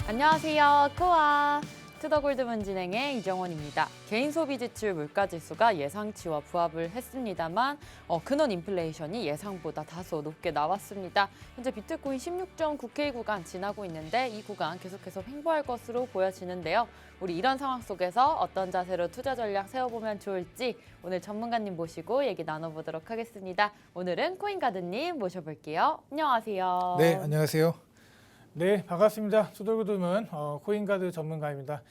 안녕하세요. 코아 투더골드문 진행의 이정원입니다. 개인 소비 지출 물가 지수가 예상치와 부합을 했습니다만 근원 인플레이션이 예상보다 다소 높게 나왔습니다. 현재 비트코인 16.9K 구간 지나고 있는데 이 구간 계속해서 횡보할 것으로 보여지는데요. 우리 이런 상황 속에서 어떤 자세로 투자 전략 세워보면 좋을지 오늘 전문가님 모시고 얘기 나눠보도록 하겠습니다. 오늘은 코인가드님 모셔볼게요. 안녕하세요. 네, 안녕하세요. 네, 반갑습니다. 투더골드문 코인가드 전문가입니다.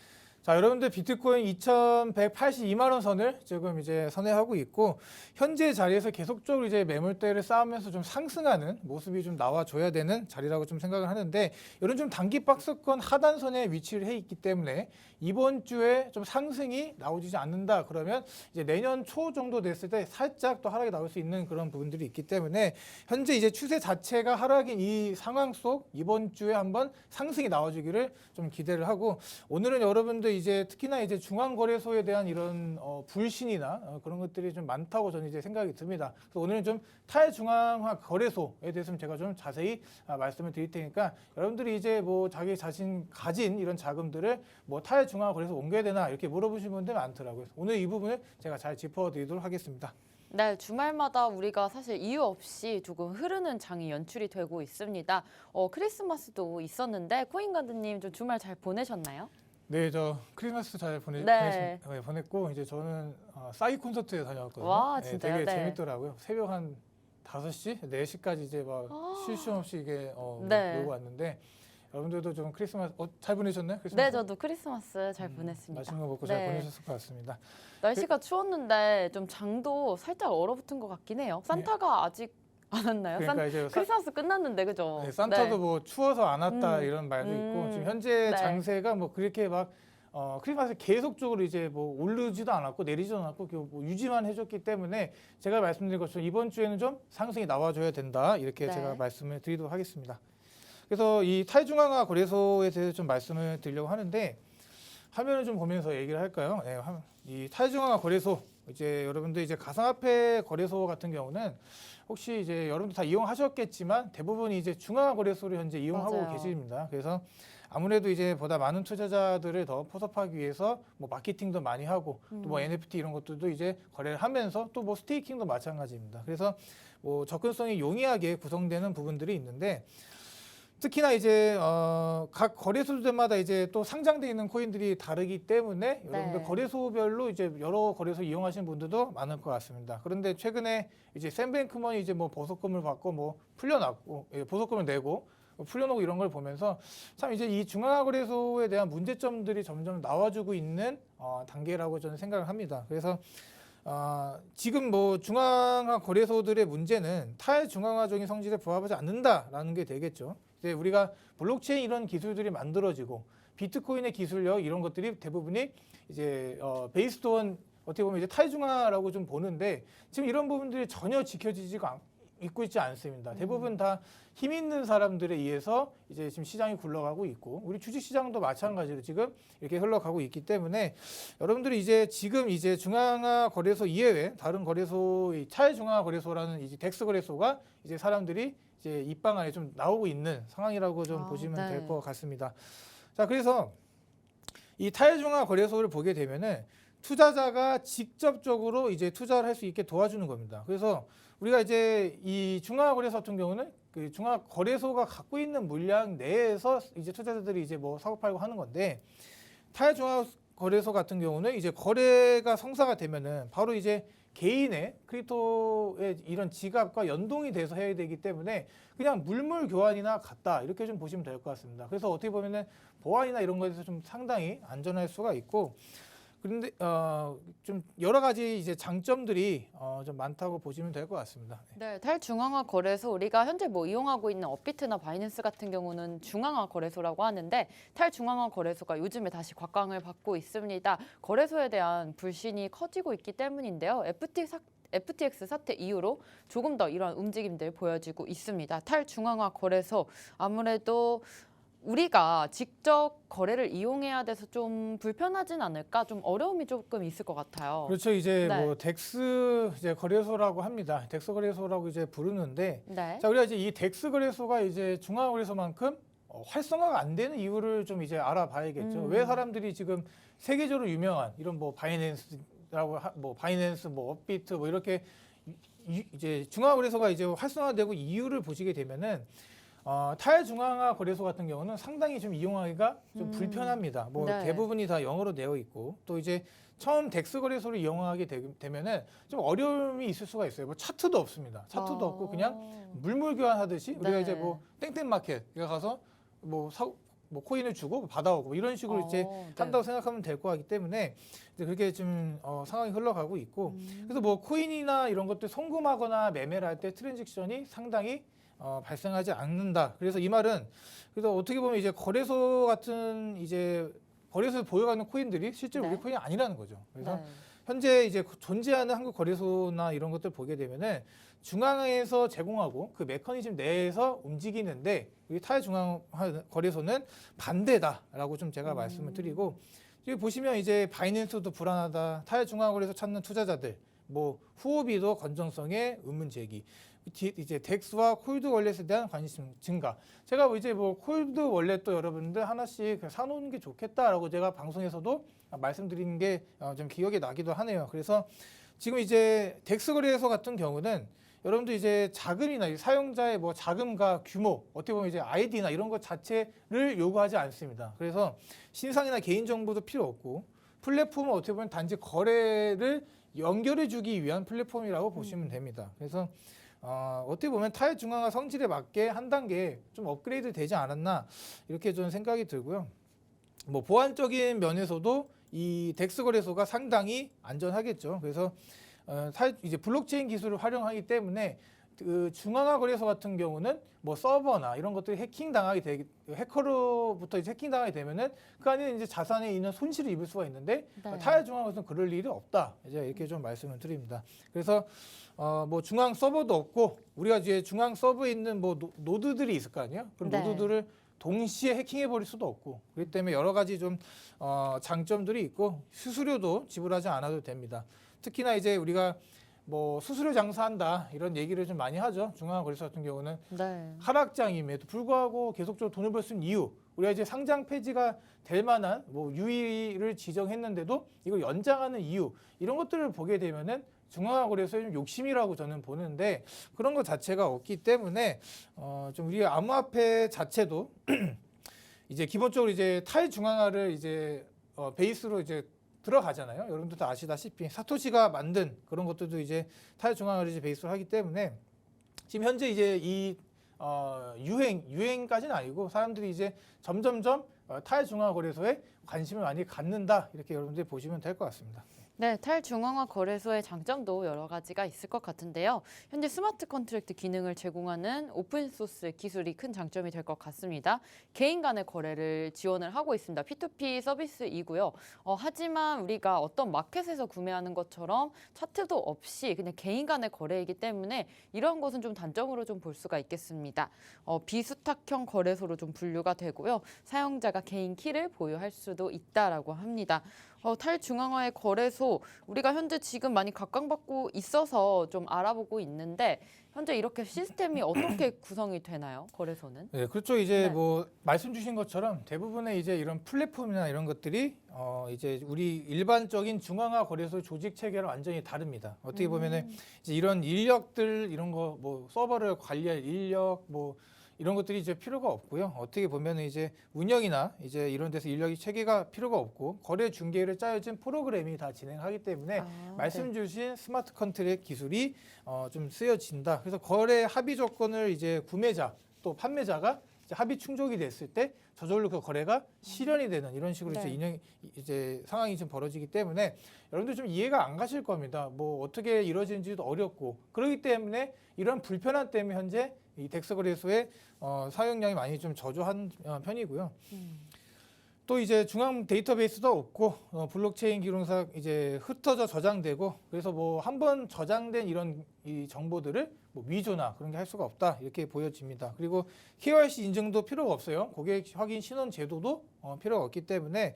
자, 여러분들 비트코인 2,182만 원 선을 지금 이제 선회하고 있고 현재 자리에서 계속적으로 이제 매물대를 쌓으면서 좀 상승하는 모습이 좀 나와줘야 되는 자리라고 좀 생각을 하는데 이런 좀 단기 박스권 하단선에 위치를 해 있기 때문에 이번 주에 좀 상승이 나오지 않는다 그러면 이제 내년 초 정도 됐을 때 살짝 또 하락이 나올 수 있는 그런 부분들이 있기 때문에 현재 이제 추세 자체가 하락인 이 상황 속 이번 주에 한번 상승이 나와주기를 좀 기대를 하고 오늘은 여러분들 이제 특히나 이제 중앙거래소에 대한 이런 불신이나 그런 것들이 좀 많다고 저는 이제 생각이 듭니다. 그래서 오늘은 좀 탈중앙화 거래소에 대해서 제가 좀 자세히 말씀을 드릴 테니까 여러분들이 이제 뭐 자기 자신 가진 이런 자금들을 뭐 탈중앙화 거래소 옮겨야 되나 이렇게 물어보시는 분들 많더라고요. 오늘 이 부분을 제가 잘 짚어드리도록 하겠습니다. 네, 주말마다 우리가 사실 이유 없이 조금 흐르는 장이 연출이 되고 있습니다. 크리스마스도 있었는데 코인가드님 좀 주말 잘 보내셨나요? 네, 저 크리스마스 잘 네. 보냈고 이제 저는 싸이 콘서트에 다녀왔거든요. 와, 네, 진짜요? 되게 네. 재밌더라고요. 새벽 한 5시, 4시까지 이제 막 쉴 새 없이 이게 네. 놀고 왔는데 여러분들도 좀 크리스마스 잘 보내셨나요? 크리스마스? 네, 저도 크리스마스 잘 보냈습니다. 맛있는 거 먹고 네. 잘 보내셨을 것 같습니다. 날씨가 추웠는데 좀 장도 살짝 얼어붙은 것 같긴 해요. 산타가 아직 안 왔나요? 그러니까 이제 크리스마스 끝났는데 그죠? 네, 산타도 네. 뭐 추워서 안 왔다 이런 말도 있고 지금 현재 네. 장세가 뭐 그렇게 막 크리스마스 계속적으로 이제 뭐 오르지도 않았고 내리지도 않았고 뭐 유지만 해줬기 때문에 제가 말씀드린 것처럼 이번 주에는 좀 상승이 나와줘야 된다 이렇게 네. 제가 말씀을 드리도록 하겠습니다. 그래서 이 탈중앙화 거래소에 대해서 좀 말씀을 드리려고 하는데 화면을 좀 보면서 얘기를 할까요? 네, 이 탈중앙화 거래소 이제 여러분들 이제 가상화폐 거래소 같은 경우는 혹시 이제 여러분들 다 이용하셨겠지만 대부분이 이제 중앙화 거래소를 현재 이용하고 맞아요. 계십니다. 그래서 아무래도 이제 보다 많은 투자자들을 더 포섭하기 위해서 뭐 마케팅도 많이 하고 또 뭐 NFT 이런 것들도 이제 거래를 하면서 또 뭐 스테이킹도 마찬가지입니다. 그래서 뭐 접근성이 용이하게 구성되는 부분들이 있는데 특히나 이제 각 거래소들마다 이제 또 상장되어 있는 코인들이 다르기 때문에 여러분들 거래소별로 이제 여러 거래소 이용하시는 분들도 많을 것 같습니다. 그런데 최근에 이제 샌뱅크먼이 이제 뭐 보석금을 받고 뭐 풀려났고 보석금을 내고 풀려놓고 이런 걸 보면서 참 이제 이 중앙화 거래소에 대한 문제점들이 점점 나와주고 있는 단계라고 저는 생각을 합니다. 그래서 지금 뭐 중앙화 거래소들의 문제는 탈중앙화적인 성질에 부합하지 않는다라는 게 되겠죠. 이제 우리가 블록체인 이런 기술들이 만들어지고 비트코인의 기술력 이런 것들이 대부분이 이제 베이스드 어떻게 보면 이제 탈중앙화라고 좀 보는데 지금 이런 부분들이 전혀 지켜지지가 있고 있지 않습니다. 대부분 다 힘 있는 사람들에 의해서 이제 지금 시장이 굴러가고 있고 우리 주식시장도 마찬가지로 지금 이렇게 흘러가고 있기 때문에 여러분들이 이제 지금 이제 중앙화 거래소 이외에 다른 거래소, 탈중앙화 거래소라는 이제 덱스 거래소가 이제 사람들이 이제 입방안에 좀 나오고 있는 상황이라고 좀 보시면 될 것 같습니다. 자, 그래서 이 탈중앙화 거래소를 보게 되면은 투자자가 직접적으로 이제 투자를 할 수 있게 도와주는 겁니다. 그래서 우리가 이제 이 중앙화 거래소 같은 경우는 그 중앙화 거래소가 갖고 있는 물량 내에서 이제 투자자들이 이제 뭐 사고 팔고 하는 건데 탈중앙화 거래소 같은 경우는 이제 거래가 성사가 되면은 바로 이제 개인의 크립토의 이런 지갑과 연동이 돼서 해야 되기 때문에 그냥 물물 교환이나 같다 이렇게 좀 보시면 될 것 같습니다. 그래서 어떻게 보면은 보안이나 이런 거에 대해서 좀 상당히 안전할 수가 있고 그런데 좀 여러 가지 이제 장점들이 좀 많다고 보시면 될 것 같습니다. 네, 탈중앙화 거래소 우리가 현재 뭐 이용하고 있는 업비트나 바이낸스 같은 경우는 중앙화 거래소라고 하는데 탈중앙화 거래소가 요즘에 다시 곽광을 받고 있습니다. 거래소에 대한 불신이 커지고 있기 때문인데요. FTX 사태 이후로 조금 더 이런 움직임들 보여지고 있습니다. 탈중앙화 거래소 아무래도 우리가 직접 거래를 이용해야 돼서 좀 불편하진 않을까? 좀 어려움이 조금 있을 것 같아요. 그렇죠. 이제 네. 뭐 덱스 이제 거래소라고 합니다. 덱스 거래소라고 이제 부르는데 네. 자, 우리가 이제 이 덱스 거래소가 이제 중앙 거래소만큼 활성화가 안 되는 이유를 좀 이제 알아봐야겠죠. 왜 사람들이 지금 세계적으로 유명한 이런 뭐 바이낸스라고 뭐 바이낸스, 뭐 업비트 뭐 이렇게 이제 중앙거래소가 이제 활성화되고 이유를 보시게 되면은 타일 중앙화 거래소 같은 경우는 상당히 좀 이용하기가 좀 불편합니다. 뭐 네. 대부분이 다 영어로 되어 있고 또 이제 처음 덱스 거래소를 이용하게 되면은 좀 어려움이 있을 수가 있어요. 뭐 차트도 없습니다. 차트도 없고 그냥 물물 교환하듯이 우리가 네. 이제 뭐 땡땡 마켓에 가서 뭐 코인을 주고 받아오고 뭐 이런 식으로 이제 한다고 생각하면 될 것 같기 때문에 이제 그렇게 좀 상황이 흘러가고 있고 그래서 뭐 코인이나 이런 것들 송금하거나 매매를 할 때 트랜잭션이 상당히 발생하지 않는다. 그래서 이 말은 그래서 어떻게 보면 이제 거래소 같은 이제 거래소에서 보여가는 코인들이 실제로 네. 우리 코인이 아니라는 거죠. 그래서 네. 현재 이제 존재하는 한국 거래소나 이런 것들 보게 되면은 중앙에서 제공하고 그 메커니즘 내에서 움직이는데 이 타일중앙 거래소는 반대다라고 좀 제가 말씀을 드리고 여기 보시면 이제 바이낸스도 불안하다, 타일중앙 거래소 찾는 투자자들, 뭐 후오비도 건전성의 의문 제기. 이제 덱스와 콜드 월렛에 대한 관심 증가. 제가 이제 뭐 콜드 월렛도 여러분들 하나씩 사놓는 게 좋겠다라고 제가 방송에서도 말씀드리는 게 좀 기억이 나기도 하네요. 그래서 지금 이제 덱스 거래소 같은 경우는 여러분들 이제 자금이나 이 사용자의 뭐 자금과 규모, 어떻게 보면 이제 아이디나 이런 것 자체를 요구하지 않습니다. 그래서 신상이나 개인 정보도 필요 없고 플랫폼은 어떻게 보면 단지 거래를 연결해주기 위한 플랫폼이라고 보시면 됩니다. 그래서 어떻게 보면 타일 중앙화 성질에 맞게 한 단계 좀 업그레이드 되지 않았나 이렇게 좀 생각이 들고요. 뭐 보안적인 면에서도 이 덱스 거래소가 상당히 안전하겠죠. 그래서 이제 블록체인 기술을 활용하기 때문에 그 중앙화 거래소 같은 경우는 뭐 서버나 이런 것들이 해커로부터 이제 해킹당하게 되면은 그 안에 이제 자산에 있는 손실을 입을 수가 있는데 네. 타일 중앙화에서는 그럴 일이 없다. 이제 이렇게 좀 말씀을 드립니다. 그래서 뭐 중앙 서버도 없고 우리가 이제 중앙 서버에 있는 뭐 노드들이 있을 거 아니에요. 그럼 네. 노드들을 동시에 해킹해 버릴 수도 없고 그렇기 때문에 여러 가지 좀 장점들이 있고 수수료도 지불하지 않아도 됩니다. 특히나 이제 우리가 뭐 수수료 장사한다 이런 얘기를 좀 많이 하죠. 중앙화 거래소 같은 경우는 네. 하락장임에도 불구하고 계속적으로 돈을 벌 수 있는 이유, 우리가 이제 상장 폐지가 될 만한 뭐 유의를 지정했는데도 이걸 연장하는 이유 이런 것들을 보게 되면은 중앙화 거래소의 좀 욕심이라고 저는 보는데 그런 것 자체가 없기 때문에 좀 우리 암호화폐 자체도 이제 기본적으로 이제 탈중앙화를 이제 베이스로 이제 들어가잖아요. 여러분들도 아시다시피 사토시가 만든 그런 것들도 이제 탈중앙화를 이제 베이스로 하기 때문에 지금 현재 이제 이 유행까지는 아니고 사람들이 이제 점점점 탈중앙화 거래소에 관심을 많이 갖는다 이렇게 여러분들이 보시면 될 것 같습니다. 네, 탈중앙화 거래소의 장점도 여러 가지가 있을 것 같은데요. 현재 스마트 컨트랙트 기능을 제공하는 오픈소스 기술이 큰 장점이 될 것 같습니다. 개인 간의 거래를 지원을 하고 있습니다. P2P 서비스이고요. 하지만 우리가 어떤 마켓에서 구매하는 것처럼 차트도 없이 그냥 개인 간의 거래이기 때문에 이런 것은 좀 단점으로 좀 볼 수가 있겠습니다. 비수탁형 거래소로 좀 분류가 되고요. 사용자가 개인 키를 보유할 수도 있다라고 합니다. 탈중앙화의 거래소 우리가 현재 지금 많이 각광받고 있어서 좀 알아보고 있는데 현재 이렇게 시스템이 어떻게 구성이 되나요? 거래소는? 네, 그렇죠. 이제 네. 뭐 말씀 주신 것처럼 대부분의 이제 이런 플랫폼이나 이런 것들이 이제 우리 일반적인 중앙화 거래소 조직 체계랑 완전히 다릅니다. 어떻게 보면은 이제 이런 인력들 이런 거 뭐 서버를 관리할 인력 뭐 이런 것들이 이제 필요가 없고요. 어떻게 보면은 이제 운영이나 이제 이런 데서 인력이 체계가 필요가 없고 거래 중개를 짜여진 프로그램이 다 진행하기 때문에 말씀 주신 스마트 컨트랙 기술이 좀 쓰여진다. 그래서 거래 합의 조건을 이제 구매자 또 판매자가 이제 합의 충족이 됐을 때 저절로 그 거래가 실현이 되는 이런 식으로 네. 이제 상황이 좀 벌어지기 때문에 여러분들 좀 이해가 안 가실 겁니다. 뭐 어떻게 이루어지는지도 어렵고 그렇기 때문에 이런 불편함 때문에 현재 이 덱스 거래소의 사용량이 많이 좀 저조한 편이고요. 또 이제 중앙 데이터베이스도 없고 블록체인 기록상 이제 흩어져 저장되고 그래서 뭐 한번 저장된 이런 이 정보들을 뭐 위조나 그런 게 할 수가 없다 이렇게 보여집니다. 그리고 KYC 인증도 필요가 없어요. 고객 확인 신원 제도도 필요가 없기 때문에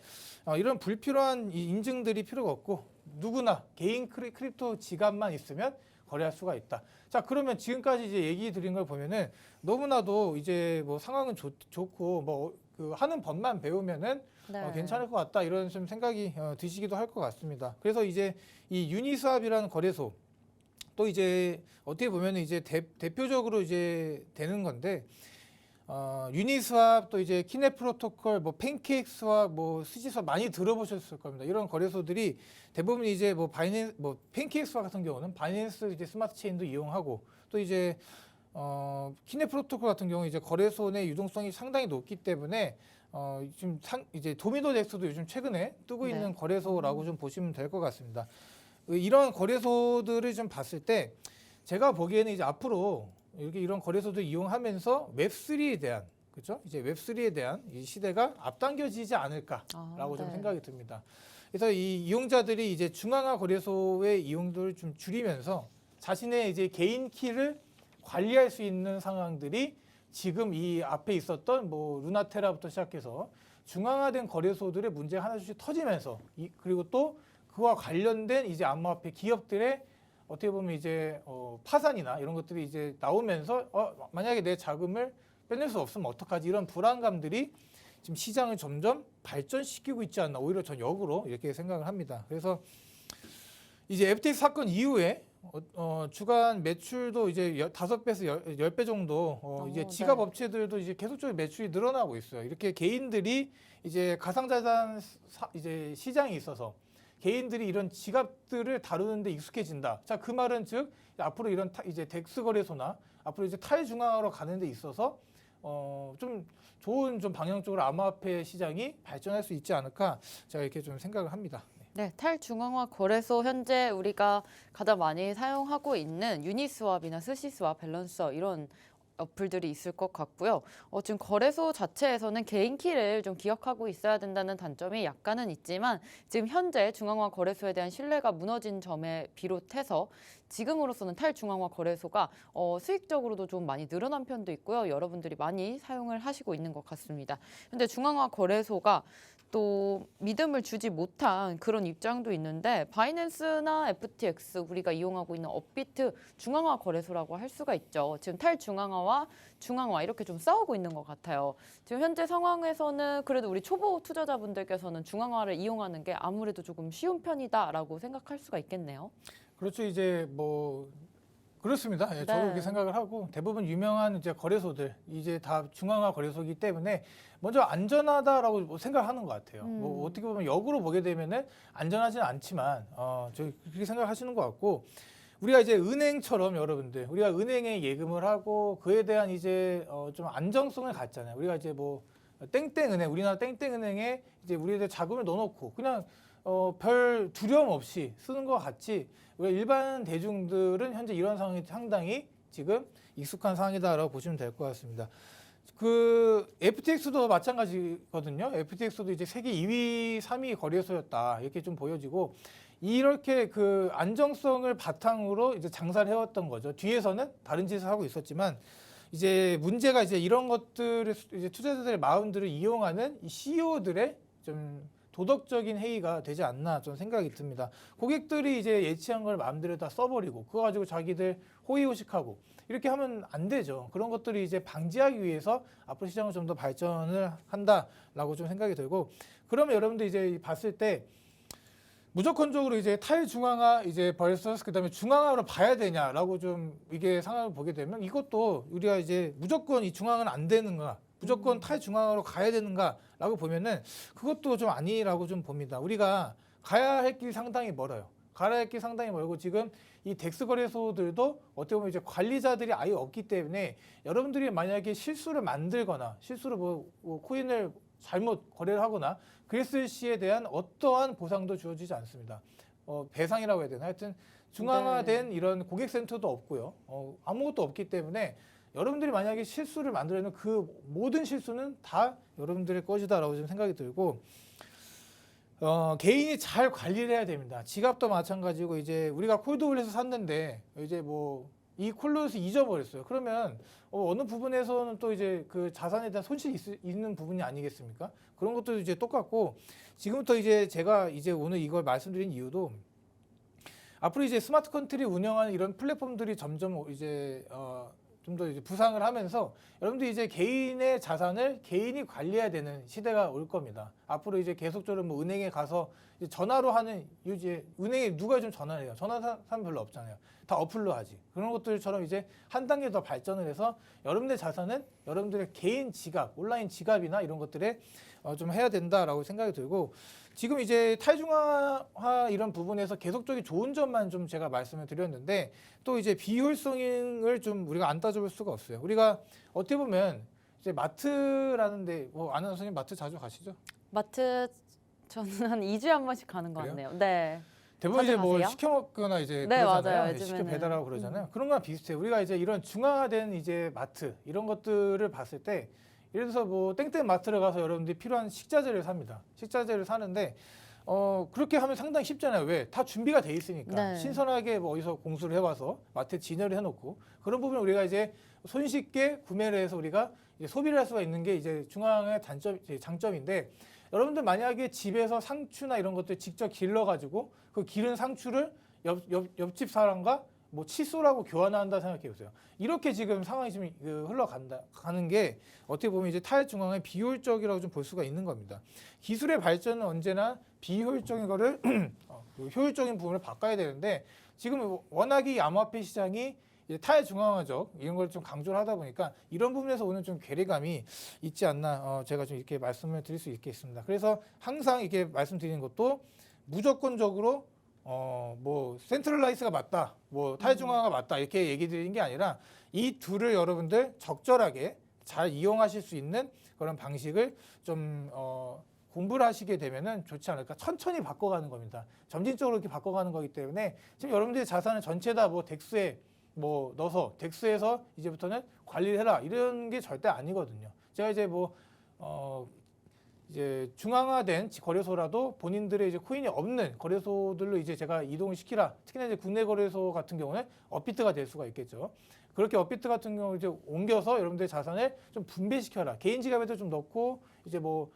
이런 불필요한 이 인증들이 필요가 없고 누구나 개인 크립토 지갑만 있으면 거래할 수가 있다. 자, 그러면 지금까지 이제 얘기 드린 걸 보면은 너무나도 이제 뭐 상황은 좋고 뭐 그 하는 법만 배우면은 네. 괜찮을 것 같다 이런 좀 생각이 드시기도 할 것 같습니다. 그래서 이제 이 유니스왑이라는 거래소 또 이제 어떻게 보면 이제 대표적으로 이제 되는 건데 유니스왑 또 이제 키넷 프로토콜 뭐 팬케이크 스왑 뭐 스지스왑 많이 들어보셨을 겁니다. 이런 거래소들이 대부분 이제 뭐 바이낸스 뭐 팬케이크 스왑 같은 경우는 바이낸스 이제 스마트 체인도 이용하고 또 이제 키넷 프로토콜 같은 경우 이제 거래소 내 유동성이 상당히 높기 때문에 지금 이제 도미노덱스도 요즘 최근에 뜨고 있는 거래소라고 좀 보시면 될 것 같습니다. 이런 거래소들을 좀 봤을 때 제가 보기에는 이제 앞으로 이렇게 이런 거래소들 이용하면서 웹3에 대한 그렇죠? 이제 웹3에 대한 이 시대가 앞당겨지지 않을까라고 좀 생각이 듭니다. 그래서 이 이용자들이 이제 중앙화 거래소의 이용도를 좀 줄이면서 자신의 이제 개인 키를 관리할 수 있는 상황들이 지금 이 앞에 있었던 뭐 루나테라부터 시작해서 중앙화된 거래소들의 문제가 하나씩 터지면서 그리고 또 그와 관련된 이제 암호화폐 기업들의 어떻게 보면 이제 파산이나 이런 것들이 이제 나오면서 만약에 내 자금을 빼낼 수 없으면 어떡하지 이런 불안감들이 지금 시장을 점점 발전시키고 있지 않나 오히려 전 역으로 이렇게 생각을 합니다. 그래서 이제 FTX 사건 이후에 주간 매출도 이제 5배에서 10배 정도 이제 지갑 업체들도 이제 계속적으로 매출이 늘어나고 있어요. 이렇게 개인들이 이제 가상자산 이제 시장에 있어서 개인들이 이런 지갑들을 다루는데 익숙해진다. 자, 그 말은 즉 앞으로 이런 이제 덱스 거래소나 앞으로 이제 탈중앙화로 가는 데 있어서 좀 좋은 좀 방향적으로 암호화폐 시장이 발전할 수 있지 않을까 제가 이렇게 좀 생각을 합니다. 네, 탈중앙화 거래소 현재 우리가 가장 많이 사용하고 있는 유니스왑이나 스시스왑, 밸런서 이런 어플들이 있을 것 같고요. 지금 거래소 자체에서는 개인 키를 좀 기억하고 있어야 된다는 단점이 약간은 있지만 지금 현재 중앙화 거래소에 대한 신뢰가 무너진 점에 비롯해서 지금으로서는 탈중앙화 거래소가 수익적으로도 좀 많이 늘어난 편도 있고요. 여러분들이 많이 사용을 하시고 있는 것 같습니다. 현재 중앙화 거래소가 또 믿음을 주지 못한 그런 입장도 있는데 바이낸스나 FTX 우리가 이용하고 있는 업비트 중앙화 거래소라고 할 수가 있죠. 지금 탈중앙화와 중앙화 이렇게 좀 싸우고 있는 것 같아요. 지금 현재 상황에서는 그래도 우리 초보 투자자분들께서는 중앙화를 이용하는 게 아무래도 조금 쉬운 편이다라고 생각할 수가 있겠네요. 그렇죠. 이제 뭐 그렇습니다. 예, 저도 그렇게 생각을 하고 대부분 유명한 이제 거래소들 이제 다 중앙화 거래소이기 때문에 먼저 안전하다라고 생각하는 것 같아요. 뭐 어떻게 보면 역으로 보게 되면은 안전하지는 않지만 저 그렇게 생각하시는 것 같고 우리가 이제 은행처럼 여러분들 우리가 은행에 예금을 하고 그에 대한 이제 좀 안정성을 갖잖아요. 우리가 이제 뭐 땡땡은행 우리나라 땡땡은행에 이제 우리들 자금을 넣어놓고 그냥 별 두려움 없이 쓰는 것 같이 우리가 일반 대중들은 현재 이런 상황이 상당히 지금 익숙한 상황이다라고 보시면 될 것 같습니다. 그 FTX도 마찬가지거든요. FTX도 이제 세계 2위, 3위 거래소였다 이렇게 좀 보여지고 이렇게 그 안정성을 바탕으로 이제 장사를 해왔던 거죠. 뒤에서는 다른 짓을 하고 있었지만 이제 문제가 이제 이런 것들을 이제 투자자들의 마음들을 이용하는 이 CEO들의 좀 도덕적인 해이가 되지 않나 좀 생각이 듭니다. 고객들이 이제 예치한 걸 마음대로 다 써버리고 그거 가지고 자기들 호의호식하고 이렇게 하면 안 되죠. 그런 것들이 이제 방지하기 위해서 앞으로 시장을 좀 더 발전을 한다라고 좀 생각이 들고 그러면 여러분들 이제 봤을 때 무조건적으로 이제 탈중앙화 이제 vs 그다음에 중앙화로 봐야 되냐라고 좀 이게 상황을 보게 되면 이것도 우리가 이제 무조건 이 중앙은 안 되는가 무조건 탈중앙화로 가야 되는가라고 보면은 그것도 좀 아니라고 좀 봅니다. 우리가 가야 할 길이 상당히 멀어요. 가야 할 길이 상당히 멀고 지금 이 덱스 거래소들도 어떻게 보면 이제 관리자들이 아예 없기 때문에 여러분들이 만약에 실수를 만들거나 실수로 뭐 코인을 잘못 거래를 하거나 그랬을 시에 대한 어떠한 보상도 주어지지 않습니다. 배상이라고 해야 되나? 하여튼 중앙화된 이런 고객센터도 없고요. 아무것도 없기 때문에 여러분들이 만약에 실수를 만들어내는 그 모든 실수는 다 여러분들의 것이다라고 좀 생각이 들고 개인이 잘 관리를 해야 됩니다. 지갑도 마찬가지고 이제 우리가 콜드홀에서 샀는데 이제 뭐 이 콜드홀에서 잊어버렸어요. 그러면 어느 부분에서는 또 이제 그 자산에 대한 손실이 있는 부분이 아니겠습니까? 그런 것도 이제 똑같고 지금부터 이제 제가 이제 오늘 이걸 말씀드린 이유도 앞으로 이제 스마트 컨트리 운영하는 이런 플랫폼들이 점점 이제 좀 더 이제 부상을 하면서 여러분들 이제 개인의 자산을 개인이 관리해야 되는 시대가 올 겁니다. 앞으로 이제 계속적으로 뭐 은행에 가서 이제 전화로 하는 이제 은행에 누가 좀 전화를 해요. 전화 사람 별로 없잖아요. 다 어플로 하지. 그런 것들처럼 이제 한 단계 더 발전을 해서 여러분들의 자산은 여러분들의 개인 지갑, 온라인 지갑이나 이런 것들에 좀 해야 된다라고 생각이 들고, 지금 이제 탈중앙화 이런 부분에서 계속적인 좋은 점만 좀 제가 말씀을 드렸는데, 또 이제 비효율성을 좀 우리가 안 따져볼 수가 없어요. 우리가 어떻게 보면 이제 마트라는데 뭐 아는 선생님 마트 자주 가시죠? 마트 저는 한 2주에 한 번씩 가는 것 그래요? 같네요. 네. 대부분 자주 이제 뭐 가세요? 시켜 먹거나 이제 네, 그러잖아요. 맞아요. 시켜 요즘에는. 배달하고 그러잖아요. 그런 거랑 비슷해요. 우리가 이제 이런 중앙화된 이제 마트 이런 것들을 봤을 때, 예를 들어서 뭐 땡땡 마트를 가서 여러분들이 필요한 식자재를 삽니다. 식자재를 사는데 그렇게 하면 상당히 쉽잖아요. 왜? 다 준비가 돼 있으니까. 네. 신선하게 뭐 어디서 공수를 해와서 마트에 진열을 해놓고, 그런 부분을 우리가 이제 손쉽게 구매를 해서 우리가 이제 소비를 할 수가 있는 게 이제 중앙의 장점인데, 여러분들 만약에 집에서 상추나 이런 것들 직접 길러가지고 그 기른 상추를 옆집 사람과 뭐 칫솔하고 교환한다 생각해 보세요. 이렇게 지금 상황이 지금 가는 게 어떻게 보면 이제 탈중앙의 비효율적이라고 좀 볼 수가 있는 겁니다. 기술의 발전은 언제나 비효율적인 거를 효율적인 부분을 바꿔야 되는데, 지금 워낙에 이 암호화폐 시장이 이제 탈중앙화적 이런 걸 좀 강조를 하다 보니까 이런 부분에서 오는 좀 괴리감이 있지 않나 제가 좀 이렇게 말씀을 드릴 수 있겠습니다. 그래서 항상 이렇게 말씀드리는 것도 무조건적으로 뭐 센트럴라이스가 맞다, 뭐 탈중앙화가 맞다 이렇게 얘기 드리는 게 아니라, 이 둘을 여러분들 적절하게 잘 이용하실 수 있는 그런 방식을 좀 공부를 하시게 되면은 좋지 않을까. 천천히 바꿔가는 겁니다. 점진적으로 이렇게 바꿔가는 거기 때문에 지금 여러분들의 자산을 전체 다 뭐 덱스에 뭐 넣어서 덱스에서 이제부터는 관리를 해라 이런 게 절대 아니거든요. 제가 이제 뭐 이제 중앙화된 거래소라도 본인들의 이제 코인이 없는 거래소들로 이제 제가 이동을 시키라. 특히나 이제 국내 거래소 같은 경우는 업비트가 될 수가 있겠죠. 그렇게 업비트 같은 경우 이제 옮겨서 여러분들의 자산을 좀 분배시켜라. 개인 지갑에도 좀 넣고 이제 뭐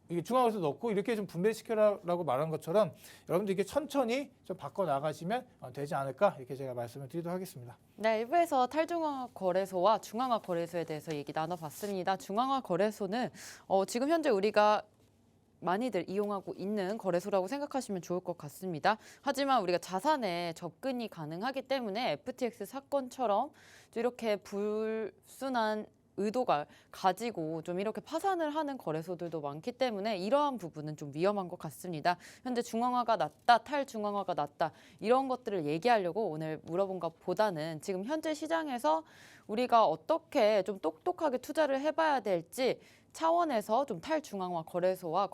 이게 중앙에서 넣고 이렇게 좀 분배시켜라라고 말한 것처럼 여러분들 이렇게 천천히 좀 바꿔 나가시면 되지 않을까, 이렇게 제가 말씀을 드리도록 하겠습니다. 네, 일부에서 탈중앙화 거래소와 중앙화 거래소에 대해서 얘기 나눠봤습니다. 중앙화 거래소는 지금 현재 우리가 많이들 이용하고 있는 거래소라고 생각하시면 좋을 것 같습니다. 하지만 우리가 자산에 접근이 가능하기 때문에 FTX 사건처럼 이렇게 불순한 의도가 가지고 좀 이렇게 파산을 하는 거래소들도 많기 때문에 이러한 부분은 좀 위험한 것 같습니다. 현재 중앙화가 낮다, 탈중앙화가 낮다 이런 것들을 얘기하려고 오늘 물어본 것보다는 지금 현재 시장에서 우리가 어떻게 좀 똑똑하게 투자를 해봐야 될지 차원에서 좀 탈중앙화 거래소와